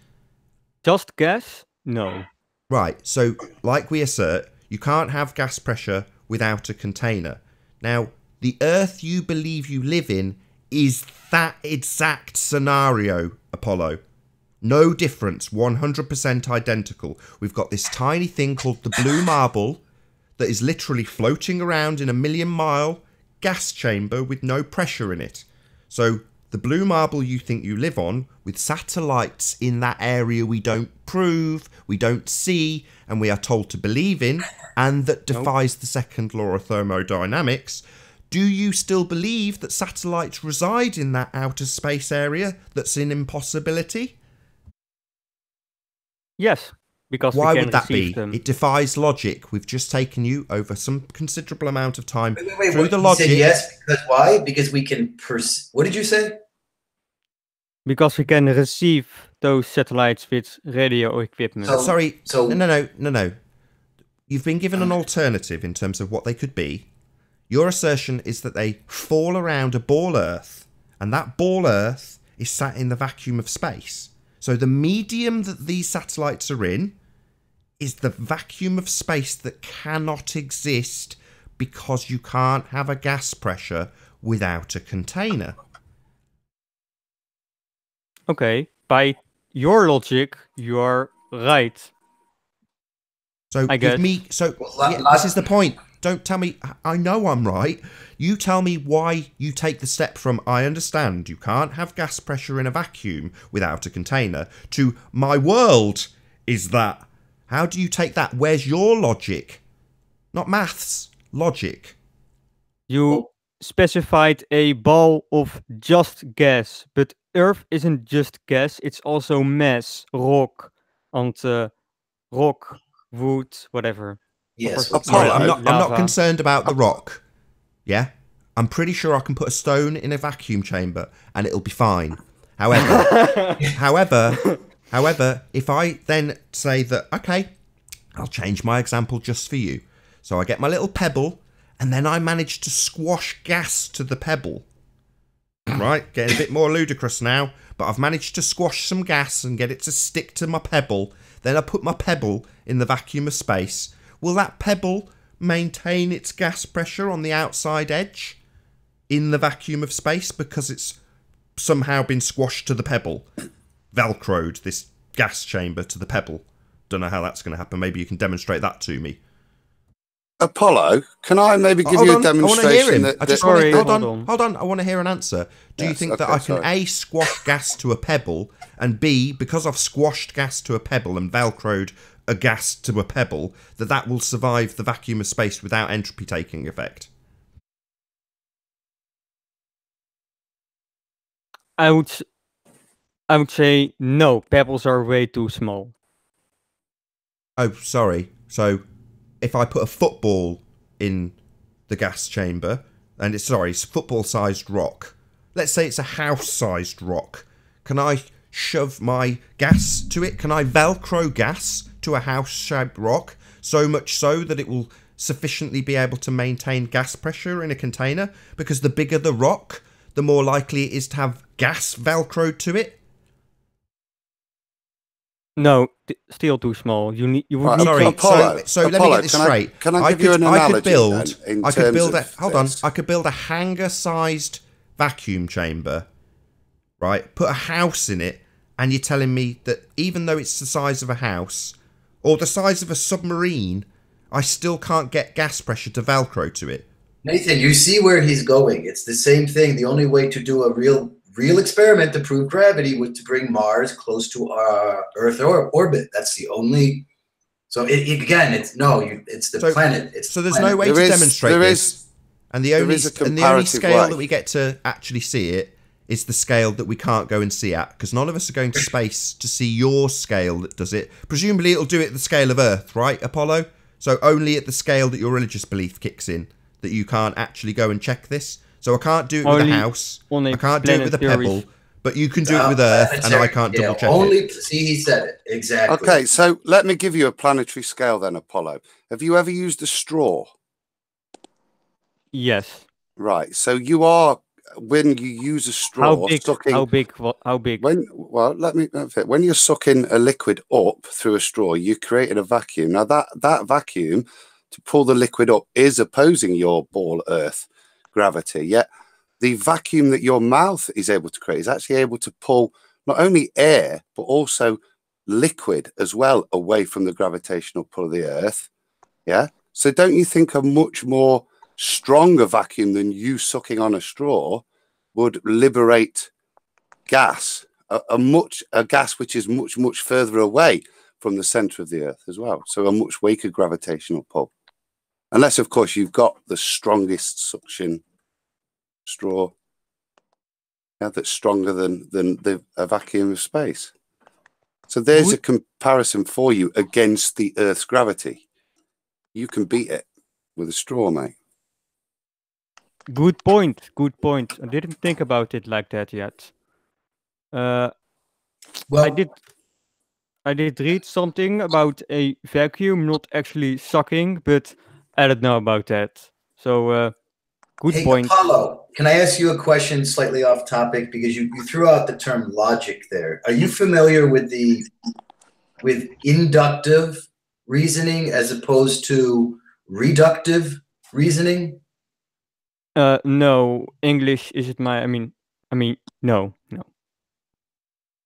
Just gas? No. Right, so, like we assert, you can't have gas pressure without a container. Now, the Earth you believe you live in is that exact scenario, Apollo. No difference, 100% identical. We've got this tiny thing called the blue marble that is literally floating around in a 1 million mile gas chamber with no pressure in it. So the blue marble you think you live on, with satellites in that area we don't prove, we don't see, and we are told to believe in, and that defies the second law of thermodynamics, do you still believe that satellites reside in that outer space area that's an impossibility? Yes, because why we can would that be? them. It defies logic. We've just taken you over some considerable amount of time through the You logic. said yes, because why? Because we can. What did you say? Because we can receive those satellites with radio equipment. No. You've been given an alternative in terms of what they could be. Your assertion is that they fall around a ball Earth, and that ball Earth is sat in the vacuum of space. So the medium that these satellites are in is the vacuum of space that cannot exist because you can't have a gas pressure without a container. Okay, by your logic, you're right. So give me. So this is the point. Don't tell me. I know I'm right. You tell me why you take the step from I understand you can't have gas pressure in a vacuum without a container to my world is that. How do you take that? Where's your logic? Not maths. Logic. You specified a ball of just gas, but Earth isn't just gas. It's also mass, rock, and rock, wood, whatever. Yes. I'm not concerned about the rock. Yeah? I'm pretty sure I can put a stone in a vacuum chamber and it'll be fine. However, if I then say that, okay, I'll change my example just for you. So I get my little pebble and then I manage to squash gas to the pebble. Right? Getting a bit more ludicrous now, but I've managed to squash some gas and get it to stick to my pebble. Then I put my pebble in the vacuum of space. Will that pebble maintain its gas pressure on the outside edge in the vacuum of space because it's somehow been squashed to the pebble? Velcroed this gas chamber to the pebble. Don't know how that's going to happen. Maybe you can demonstrate that to me. Apollo, can I maybe give you a demonstration? Hold on. I want to hear an answer. Do you think that I can A, squash gas to a pebble, and B, because I've squashed gas to a pebble and velcroed a gas to a pebble, that will survive the vacuum of space without entropy taking effect? I would say no. Pebbles are way too small. Oh, sorry. So if I put a football in the gas chamber, and it's a football-sized rock. Let's say it's a house-sized rock. Can I shove my gas to it? Can I Velcro gas to a house-shaped rock so much so that it will sufficiently be able to maintain gas pressure in a container? Because the bigger the rock, the more likely it is to have gas Velcroed to it. No, still too small. You need. You would need. Sorry. Apollo, so let me get this straight. Can I give you an analogy? I could build a hangar-sized vacuum chamber, right? Put a house in it, and you're telling me that even though it's the size of a house or the size of a submarine, I still can't get gas pressure to Velcro to it. Nathan, you see where he's going. It's the same thing. The only way to do a real experiment to prove gravity was to bring Mars close to our Earth orbit. That's the only. So it's the planet. So there's no way to demonstrate this. And the only scale that we get to actually see it is the scale that we can't go and see at, because none of us are going to space to see your scale that does it. Presumably it'll do it at the scale of Earth, right, Apollo? So only at the scale that your religious belief kicks in, that you can't actually go and check this. So I can't do it with a house, I can't do it with a pebble, but you can do it with Earth, and I can't double check it. See, he said it. Exactly. Okay, so let me give you a planetary scale then, Apollo. Have you ever used a straw? Yes. Right, so you are, when you use a straw, how big? When you're sucking a liquid up through a straw, you're creating a vacuum. Now that vacuum, to pull the liquid up, is opposing your ball Earth gravity, yet the vacuum that your mouth is able to create is actually able to pull not only air but also liquid as well away from the gravitational pull of the Earth. Yeah, so don't you think a much more stronger vacuum than you sucking on a straw would liberate gas, a gas which is much further away from the center of the Earth as well, so a much weaker gravitational pull? Unless, of course, you've got the strongest suction straw, that's stronger than a vacuum of space. So there's a comparison for you against the Earth's gravity. You can beat it with a straw, mate. Good point. Good point. I didn't think about it like that yet. I did read something about a vacuum not actually sucking, but I don't know about that. So, good point. Apollo, can I ask you a question slightly off topic, because you threw out the term logic there? Are you familiar with inductive reasoning as opposed to reductive reasoning? No. English isn't my. I mean, no.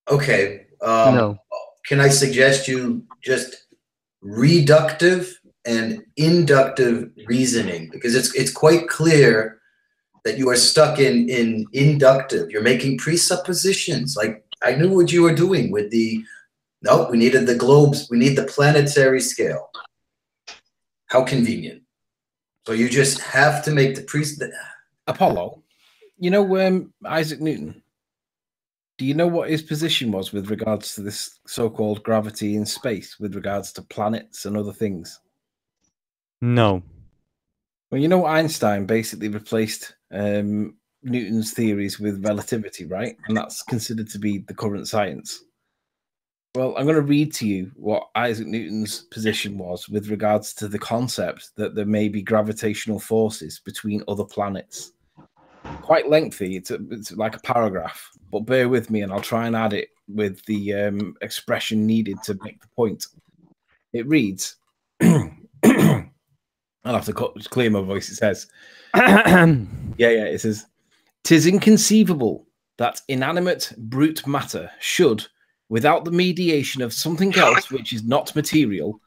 Okay. No. Can I suggest you just reductive and inductive reasoning, because it's quite clear that you are stuck in inductive. You're making presuppositions. Like, I knew what you were doing with we needed the globes, we need the planetary scale. How convenient. So you just have to make the Apollo, you know, Isaac Newton, do you know what his position was with regards to this so-called gravity in space, with regards to planets and other things? No. Well, you know, Einstein basically replaced Newton's theories with relativity, right? And that's considered to be the current science. Well, I'm going to read to you what Isaac Newton's position was with regards to the concept that there may be gravitational forces between other planets. Quite lengthy. It's like a paragraph, but bear with me and I'll try and add it with the expression needed to make the point. It reads, I'll have to clear my voice. It says, it says, "'Tis inconceivable that inanimate brute matter should, without the mediation of something else which is not material,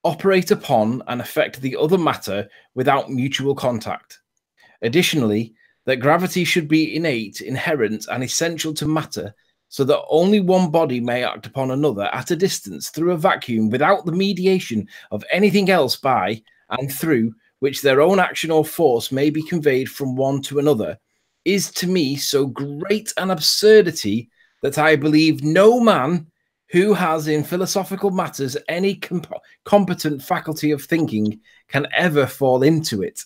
operate upon and affect the other matter without mutual contact. Additionally, that gravity should be innate, inherent, and essential to matter, so that only one body may act upon another at a distance through a vacuum without the mediation of anything else by and through which their own action or force may be conveyed from one to another, is to me so great an absurdity that I believe no man who has in philosophical matters any competent faculty of thinking can ever fall into it.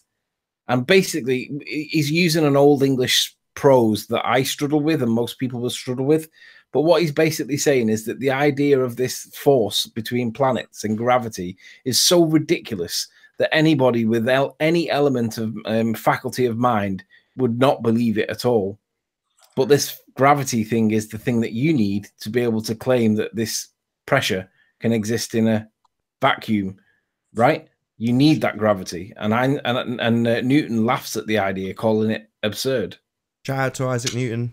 And basically, he's using an old English prose that I struggle with and most people will struggle with. But what he's basically saying is that the idea of this force between planets and gravity is so ridiculous that anybody with any element of faculty of mind would not believe it at all. But this gravity thing is the thing that you need to be able to claim that this pressure can exist in a vacuum, right? You need that gravity. And Newton laughs at the idea, calling it absurd. Shout out to Isaac Newton.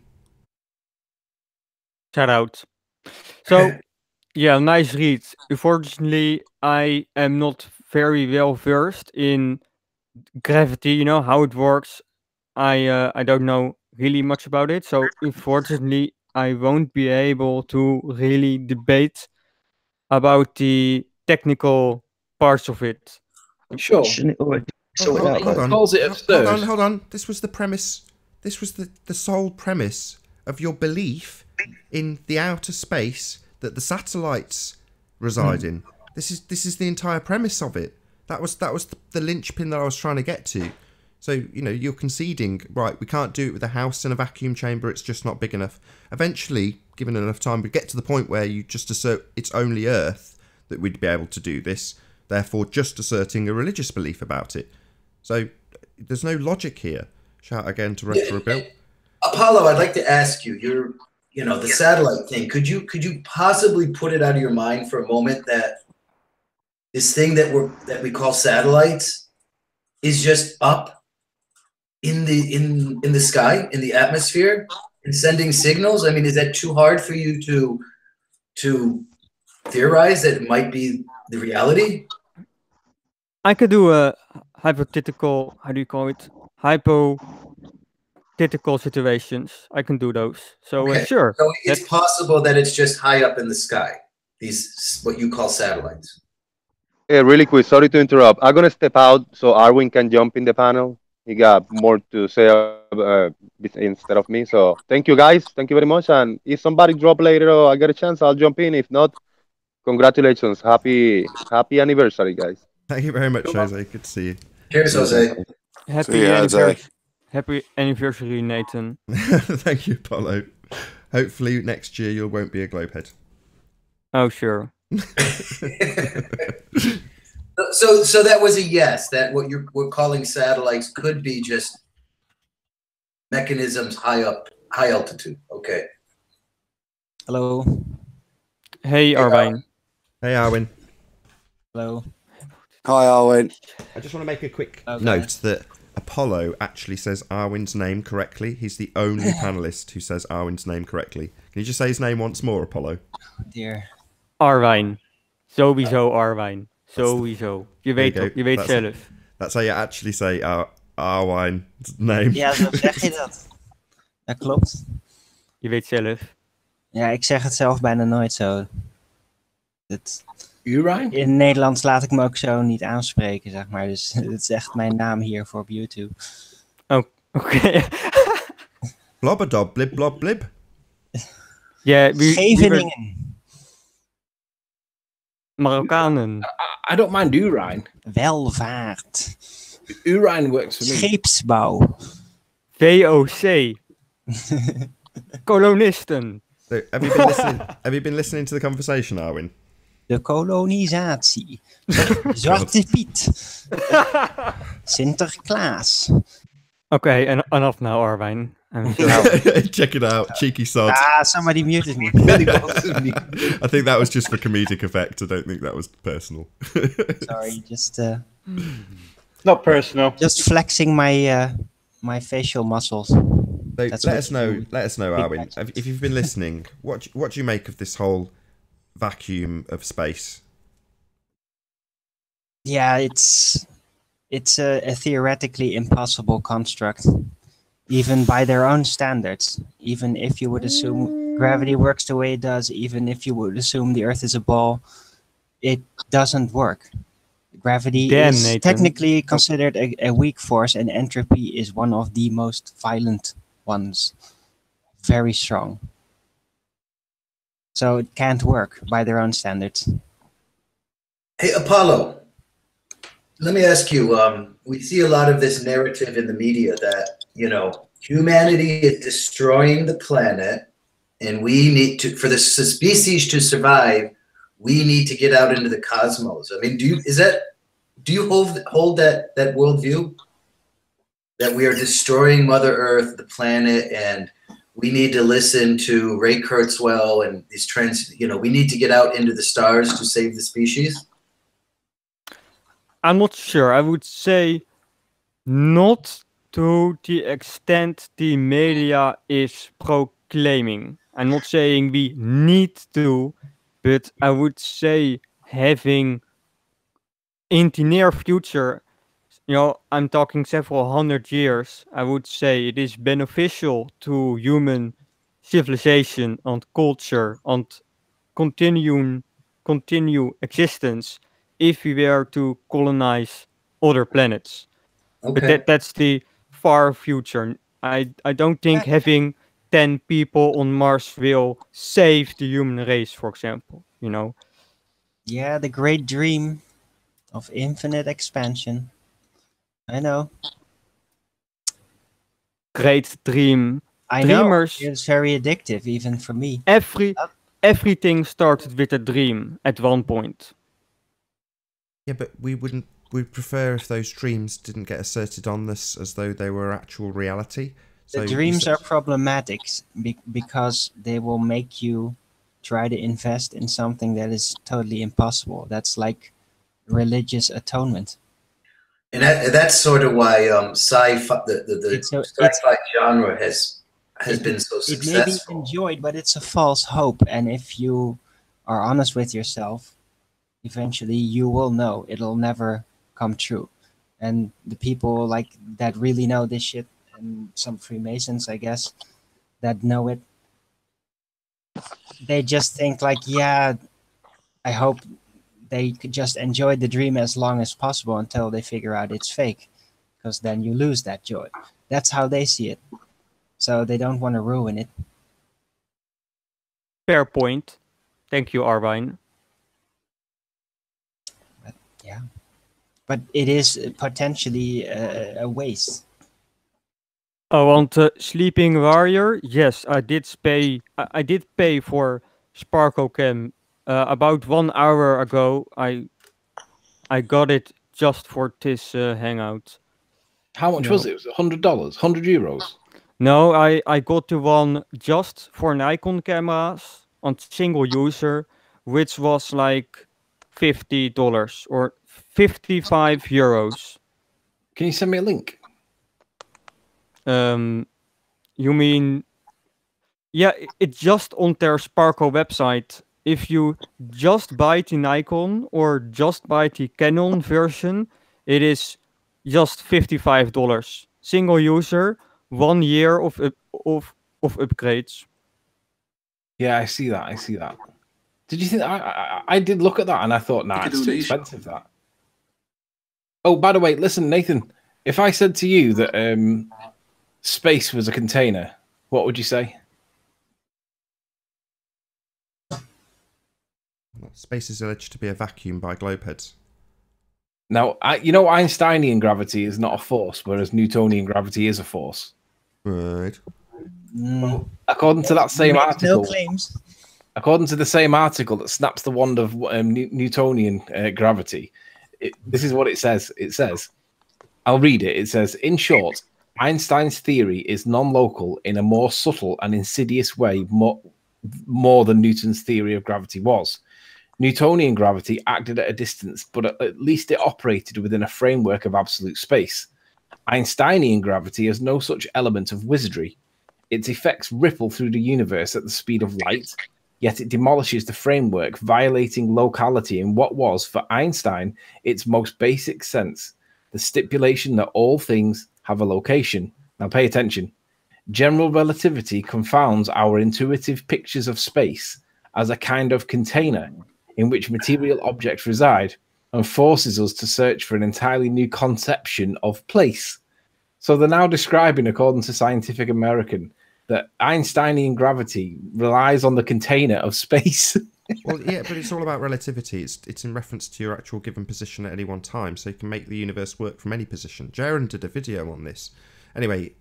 Shout out. So, yeah, nice read. Unfortunately, I am not very well versed in gravity, you know, how it works. I don't know really much about it. So, unfortunately, I won't be able to really debate about the technical parts of it. Sure. Shouldn't it already sorted out? Hold though? on. Calls it absurd. Hold on. This was the premise. This was the sole premise of your belief in the outer space that the satellites reside in. This is the entire premise of it. That was the linchpin that I was trying to get to. So, you know, you're conceding, right, we can't do it with a house in a vacuum chamber, it's just not big enough. Eventually, given enough time, we get to the point where you just assert it's only Earth that we'd be able to do this, therefore just asserting a religious belief about it. So, there's no logic here. Shout again to Retro Bill. Apollo, I'd like to ask you, the satellite thing, could you possibly put it out of your mind for a moment that this thing that we call satellites is just up in the sky, in the atmosphere, and sending signals? I mean, is that too hard for you to theorize that it might be the reality? I could do a hypothetical, how do you call it? Hypothetical situations. I can do those. So Okay. sure. So it's possible that it's just high up in the sky, these what you call satellites. Hey, really quick, sorry to interrupt. I'm gonna step out so Arwen can jump in the panel. He got more to say instead of me. So thank you guys. Thank you very much. And if somebody drop later or I get a chance, I'll jump in. If not, congratulations. Happy anniversary, guys. Thank you very much, Jose. Good to see you. Cheers, Jose. Happy anniversary. Happy anniversary, Nathan. Thank you, Apollo. Hopefully next year you won't be a globehead. Oh, sure. So that was a yes, that what we're calling satellites could be just mechanisms high altitude. Okay. Hello. Hey, Arwen. Hey, Arwen. Hello. Hi, Arwen. I just want to make a quick note that Apollo actually says Arwen's name correctly. He's the only panelist who says Arwen's name correctly. Can you just say his name once more, Apollo? Oh dear. Arwen. Sowieso Arwen. Sowieso. Je weet zelf. That's how you actually say Arwen's name. Ja, zo zeg je dat. Dat klopt. Je weet zelf. Ja, ik zeg het zelf bijna nooit zo. Urijn? In het Nederlands laat ik me ook zo niet aanspreken, zeg maar. Dus het is echt mijn naam hier voor op YouTube. Oh, oké. Blobberdob, blib, blob, blib. Ja, Scheveningen. Marokkanen. I don't mind Urijn. Welvaart. Urijn works for me. Scheepsbouw. VOC. Kolonisten. So, have you been listening to the conversation, Arwen? De kolonisatie. Zwarte Piet. Sinterklaas. Okay, enough now, Arwen. Check it out, cheeky sod. Somebody muted me. I think that was just for comedic effect. I don't think that was personal. Sorry, just not personal. Just flexing my facial muscles. So let us know, Arwen, if you've been listening. What do you make of this whole vacuum of space? Yeah, it's a theoretically impossible construct, even by their own standards. Even if you would assume gravity works the way it does, even if you would assume the Earth is a ball, it doesn't work. Gravity is technically considered a weak force, and entropy is one of the most violent ones. Very strong. So it can't work by their own standards. Hey, Apollo, let me ask you, we see a lot of this narrative in the media that, you know, humanity is destroying the planet and we need to, for the species to survive, we need to get out into the cosmos. I mean, do you hold that worldview? That we are destroying Mother Earth, the planet, and we need to listen to Ray Kurzweil and these trends, you know, we need to get out into the stars to save the species? I'm not sure. I would say not to the extent the media is proclaiming. I'm not saying we need to, but I would say having in the near future, you know, I'm talking several hundred years, I would say it is beneficial to human civilization and culture and continue existence if we were to colonize other planets. But Okay. that's the far future. I don't think having 10 people on Mars will save the human race, for example, you know. Yeah, the great dream of infinite expansion. I know. Great dream. I Dreamers, know. It's very addictive, even for me. everything started with a dream at one point. Yeah, but we'd prefer if those dreams didn't get asserted on this as though they were actual reality. So The dreams are problematic because they will make you try to invest in something that is totally impossible. That's like religious atonement. And that's sort of why sci-fi, the sci-fi genre has been so It may be successful. enjoyed, but it's a false hope. And if you are honest with yourself, eventually you will know it'll never come true. And the people like that really know this shit, and some Freemasons, I guess, that know it, they just think like, yeah, I hope they could just enjoy the dream as long as possible until they figure out it's fake, because then you lose that joy. That's how they see it. So they don't want to ruin it. Fair point. Thank you, Arwen. Yeah. But it is potentially a waste. Oh, on Sleeping Warrior, yes, I did pay. I did pay for Sparkle Cam about 1 hour ago. I got it just for this hangout. How much was it? Was it $100? €100? No, I got the one just for Nikon cameras on single user, which was like $50 or €55. Can you send me a link? You mean? Yeah, it's just on their Sparkle website. If you just buy the Nikon or just buy the Canon version, it is just $55. Single user, 1 year of upgrades. Yeah, I see that. I see that. Did you think I did look at that and I thought, nah, it's too expensive. That. Oh, by the way, listen, Nathan. If I said to you that space was a container, what would you say? Space is alleged to be a vacuum by globeheads. Now, you know, Einsteinian gravity is not a force, whereas Newtonian gravity is a force. Right. Well, according to that same article, no claims. According to the same article that snaps the wand of Newtonian gravity, this is what it says. It says, I'll read it. It says, in short, Einstein's theory is non-local in a more subtle and insidious way, more than Newton's theory of gravity was. Newtonian gravity acted at a distance, but at least it operated within a framework of absolute space. Einsteinian gravity has no such element of wizardry. Its effects ripple through the universe at the speed of light, yet it demolishes the framework, violating locality in what was, for Einstein, its most basic sense, the stipulation that all things have a location. Now pay attention. General relativity confounds our intuitive pictures of space as a kind of container in which material objects reside and forces us to search for an entirely new conception of place. So they're now describing, according to Scientific American, that Einsteinian gravity relies on the container of space. Well, yeah, but it's all about relativity. It's in reference to your actual given position at any one time, so you can make the universe work from any position. Jaren did a video on this. Anyway,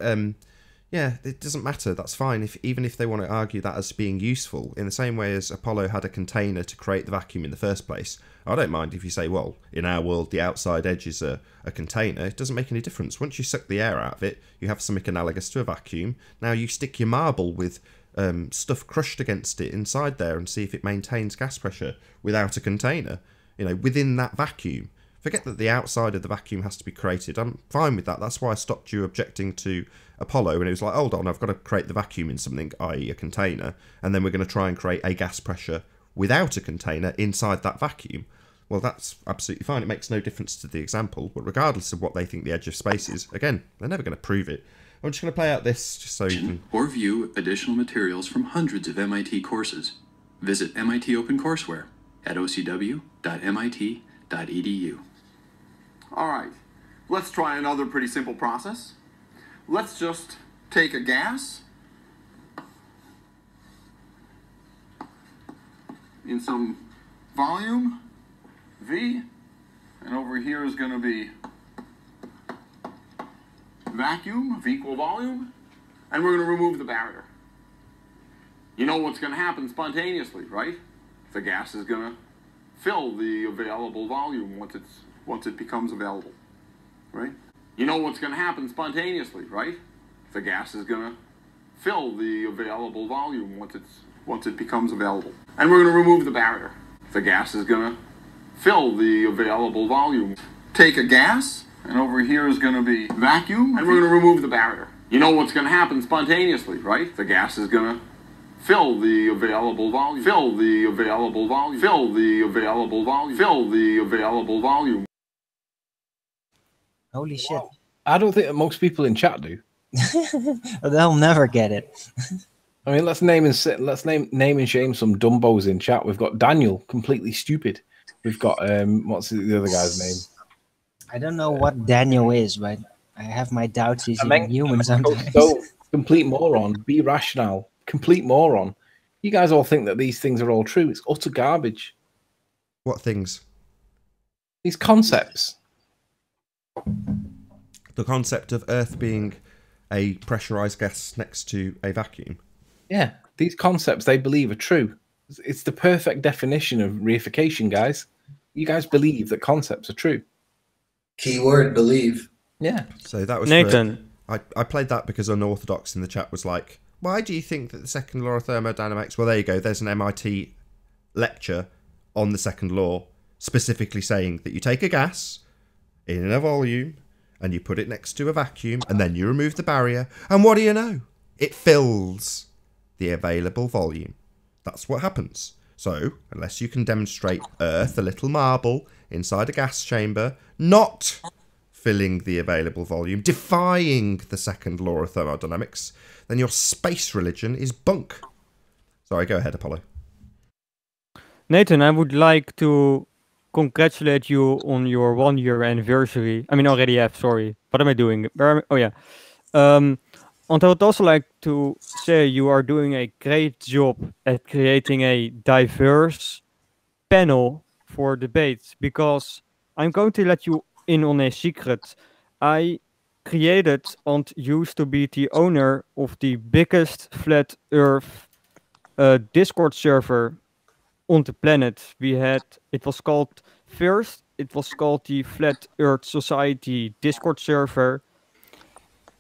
yeah, it doesn't matter. That's fine. Even if they want to argue that as being useful, in the same way as Apollo had a container to create the vacuum in the first place, I don't mind if you say, well, in our world, the outside edge is a container. It doesn't make any difference. Once you suck the air out of it, you have something analogous to a vacuum. Now you stick your marble with stuff crushed against it inside there and see if it maintains gas pressure without a container, within that vacuum. Forget that the outside of the vacuum has to be created. I'm fine with that. That's why I stopped you objecting to Apollo when it was like, hold on, I've got to create the vacuum in something, i.e. a container, and then we're going to try and create a gas pressure without a container inside that vacuum. Well, that's absolutely fine. It makes no difference to the example, but regardless of what they think the edge of space is, again, they're never going to prove it. I'm just going to play out this just so you can... Or view additional materials from hundreds of MIT courses. Visit MIT OpenCourseWare at ocw.mit.edu. All right, let's try another pretty simple process. Let's just take a gas in some volume, V, and over here is going to be vacuum of equal volume, and we're going to remove the barrier. You know what's going to happen spontaneously, right? The gas is going to fill the available volume once it becomes available, right? You know what's going to happen spontaneously, right? The gas is going to fill the available volume once it becomes available. And we're going to remove the barrier. The gas is going to fill the available volume. Take a gas, and over here is going to be vacuum, and we're going to remove the barrier. You know what's going to happen spontaneously, right? The gas is going to fill the available volume, fill the available volume, fill the available volume, fill the available volume. Holy shit. I don't think that most people in chat do. They'll never get it. I mean, let's name and shame some dumbos in chat. We've got Daniel, completely stupid. We've got what's the other guy's name? I don't know what Daniel is, but I have my doubts he's even human sometimes. So, complete moron, be rational, complete moron. You guys all think that these things are all true. It's utter garbage. What things? These concepts. The concept of Earth being a pressurized gas next to a vacuum. Yeah, these concepts they believe are true. It's the perfect definition of reification, guys. You guys believe that concepts are true. Keyword believe. Yeah. So that was Nathan. I played that because Unorthodox in the chat was like, why do you think that the second law of thermodynamics... Well, there you go. There's an MIT lecture on the second law specifically saying that you take a gas in a volume and you put it next to a vacuum and then you remove the barrier. And what do you know? It fills the available volume. That's what happens. So, unless you can demonstrate Earth, a little marble, inside a gas chamber, not filling the available volume, defying the second law of thermodynamics, then your space religion is bunk. Sorry, go ahead, Apollo. Nathan, I would like to congratulate you on your 1-year anniversary. I mean, already have, sorry. What am I doing? Oh, yeah. And I would also like to say you are doing a great job at creating a diverse panel for debates, because I'm going to let you in on a secret. I created and used to be the owner of the biggest flat earth Discord server on the planet. It was called the Flat Earth Society Discord server.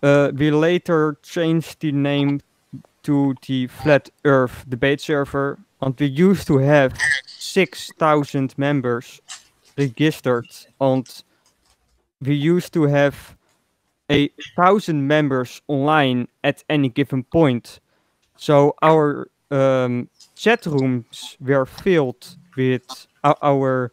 We later changed the name to the Flat Earth Debate server, and we used to have 6,000 members registered, and we used to have 1,000 members online at any given point. So our chat rooms were filled with our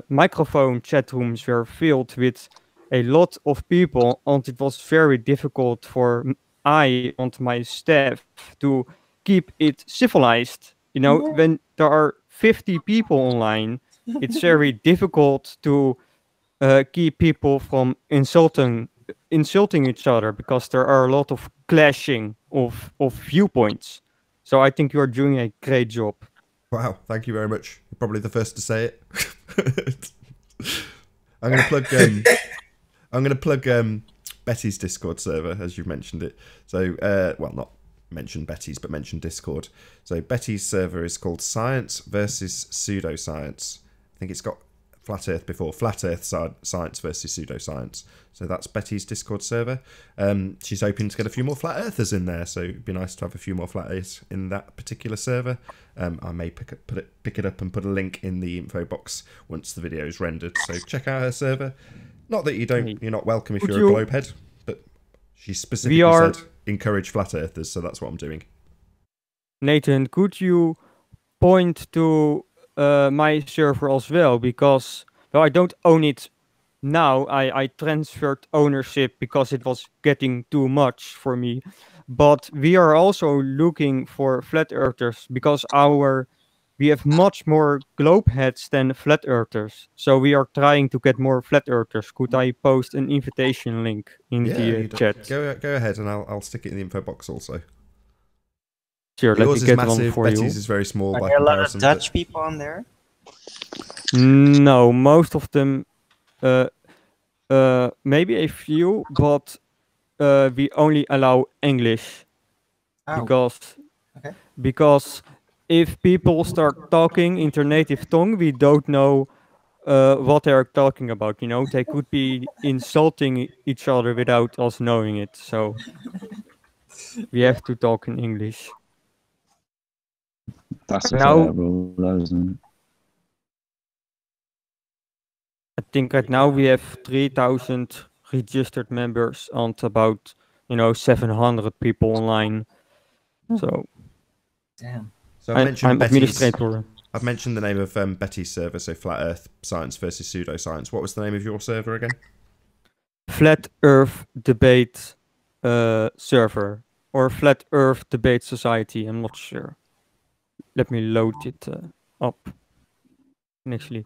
microphone chat rooms were filled with a lot of people, and it was very difficult for I and my staff to keep it civilized. You know, when there are 50 people online, it's very difficult to keep people from insulting insulting each other because there are a lot of clashing of viewpoints. So I think you are doing a great job. Wow, thank you very much. You're probably the first to say it. I'm going to plug Betty's Discord server, as you've mentioned it. So, well, not mention Betty's, but mention Discord. So Betty's server is called Science versus Pseudoscience. I think it's got Flat Earth before. Flat Earth Science versus Pseudoscience. So that's Betty's Discord server. She's hoping to get a few more Flat Earthers in there, so it'd be nice to have a few more Flat Earthers in that particular server. I may pick it up and put a link in the info box once the video is rendered. So check out her server. Not that you're not welcome if you're a globehead, but she specifically said encourage Flat Earthers, so that's what I'm doing. Nathan, could you point to my server as well? Because I don't own it now. I transferred ownership because it was getting too much for me. But we are also looking for Flat Earthers because we have much more globe heads than Flat Earthers. So we are trying to get more Flat Earthers. Could I post an invitation link in the chat? Go ahead, and I'll stick it in the info box also. Sure, Yours let me is get massive, one for Betty's you. is very small. Are by there a lot of comparison, Dutch people on there? No, most of them, maybe a few, but we only allow English. Because if people start talking in their native tongue, we don't know what they are talking about. You know, they could be insulting each other without us knowing it. So we have to talk in English. That's a now, fair rule, isn't it? I think right now we have 3,000 registered members and about 700 people online. So, damn. So I mentioned I'm administrator. I've mentioned the name of Betty's server, so Flat Earth Science versus Pseudoscience. What was the name of your server again? Flat Earth Debate server or Flat Earth Debate Society. I'm not sure. Let me load it up. Actually,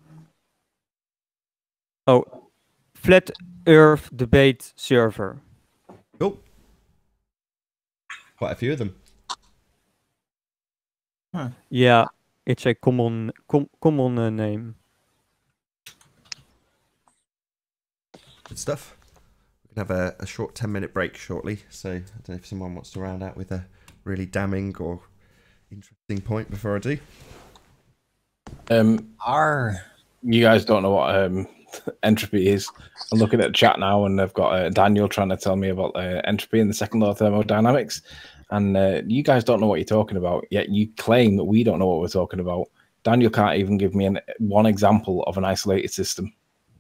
Flat Earth Debate server. Cool. Quite a few of them. Huh. Yeah, it's a common name. Good stuff. We can have a short 10-minute break shortly. So I don't know if someone wants to round out with a really damning or interesting point before I do. You guys don't know what entropy is. I'm looking at the chat now, and I've got Daniel trying to tell me about entropy in the second law of thermodynamics. And you guys don't know what you're talking about, yet you claim that we don't know what we're talking about. Daniel can't even give me one example of an isolated system.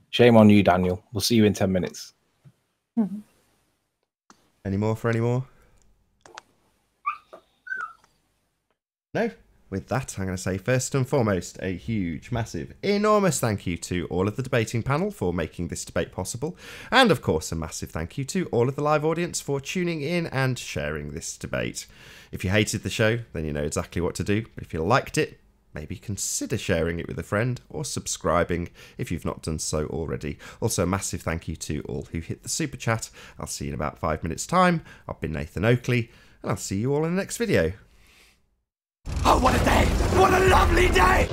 Shame on you, Daniel. We'll see you in 10 minutes. Mm-hmm. Any more for any more? No? With that, I'm going to say first and foremost, a huge, massive, enormous thank you to all of the debating panel for making this debate possible. And of course, a massive thank you to all of the live audience for tuning in and sharing this debate. If you hated the show, then you know exactly what to do. If you liked it, maybe consider sharing it with a friend or subscribing if you've not done so already. Also, a massive thank you to all who hit the super chat. I'll see you in about 5 minutes' time. I've been Nathan Oakley, and I'll see you all in the next video. Oh, what a day! What a lovely day!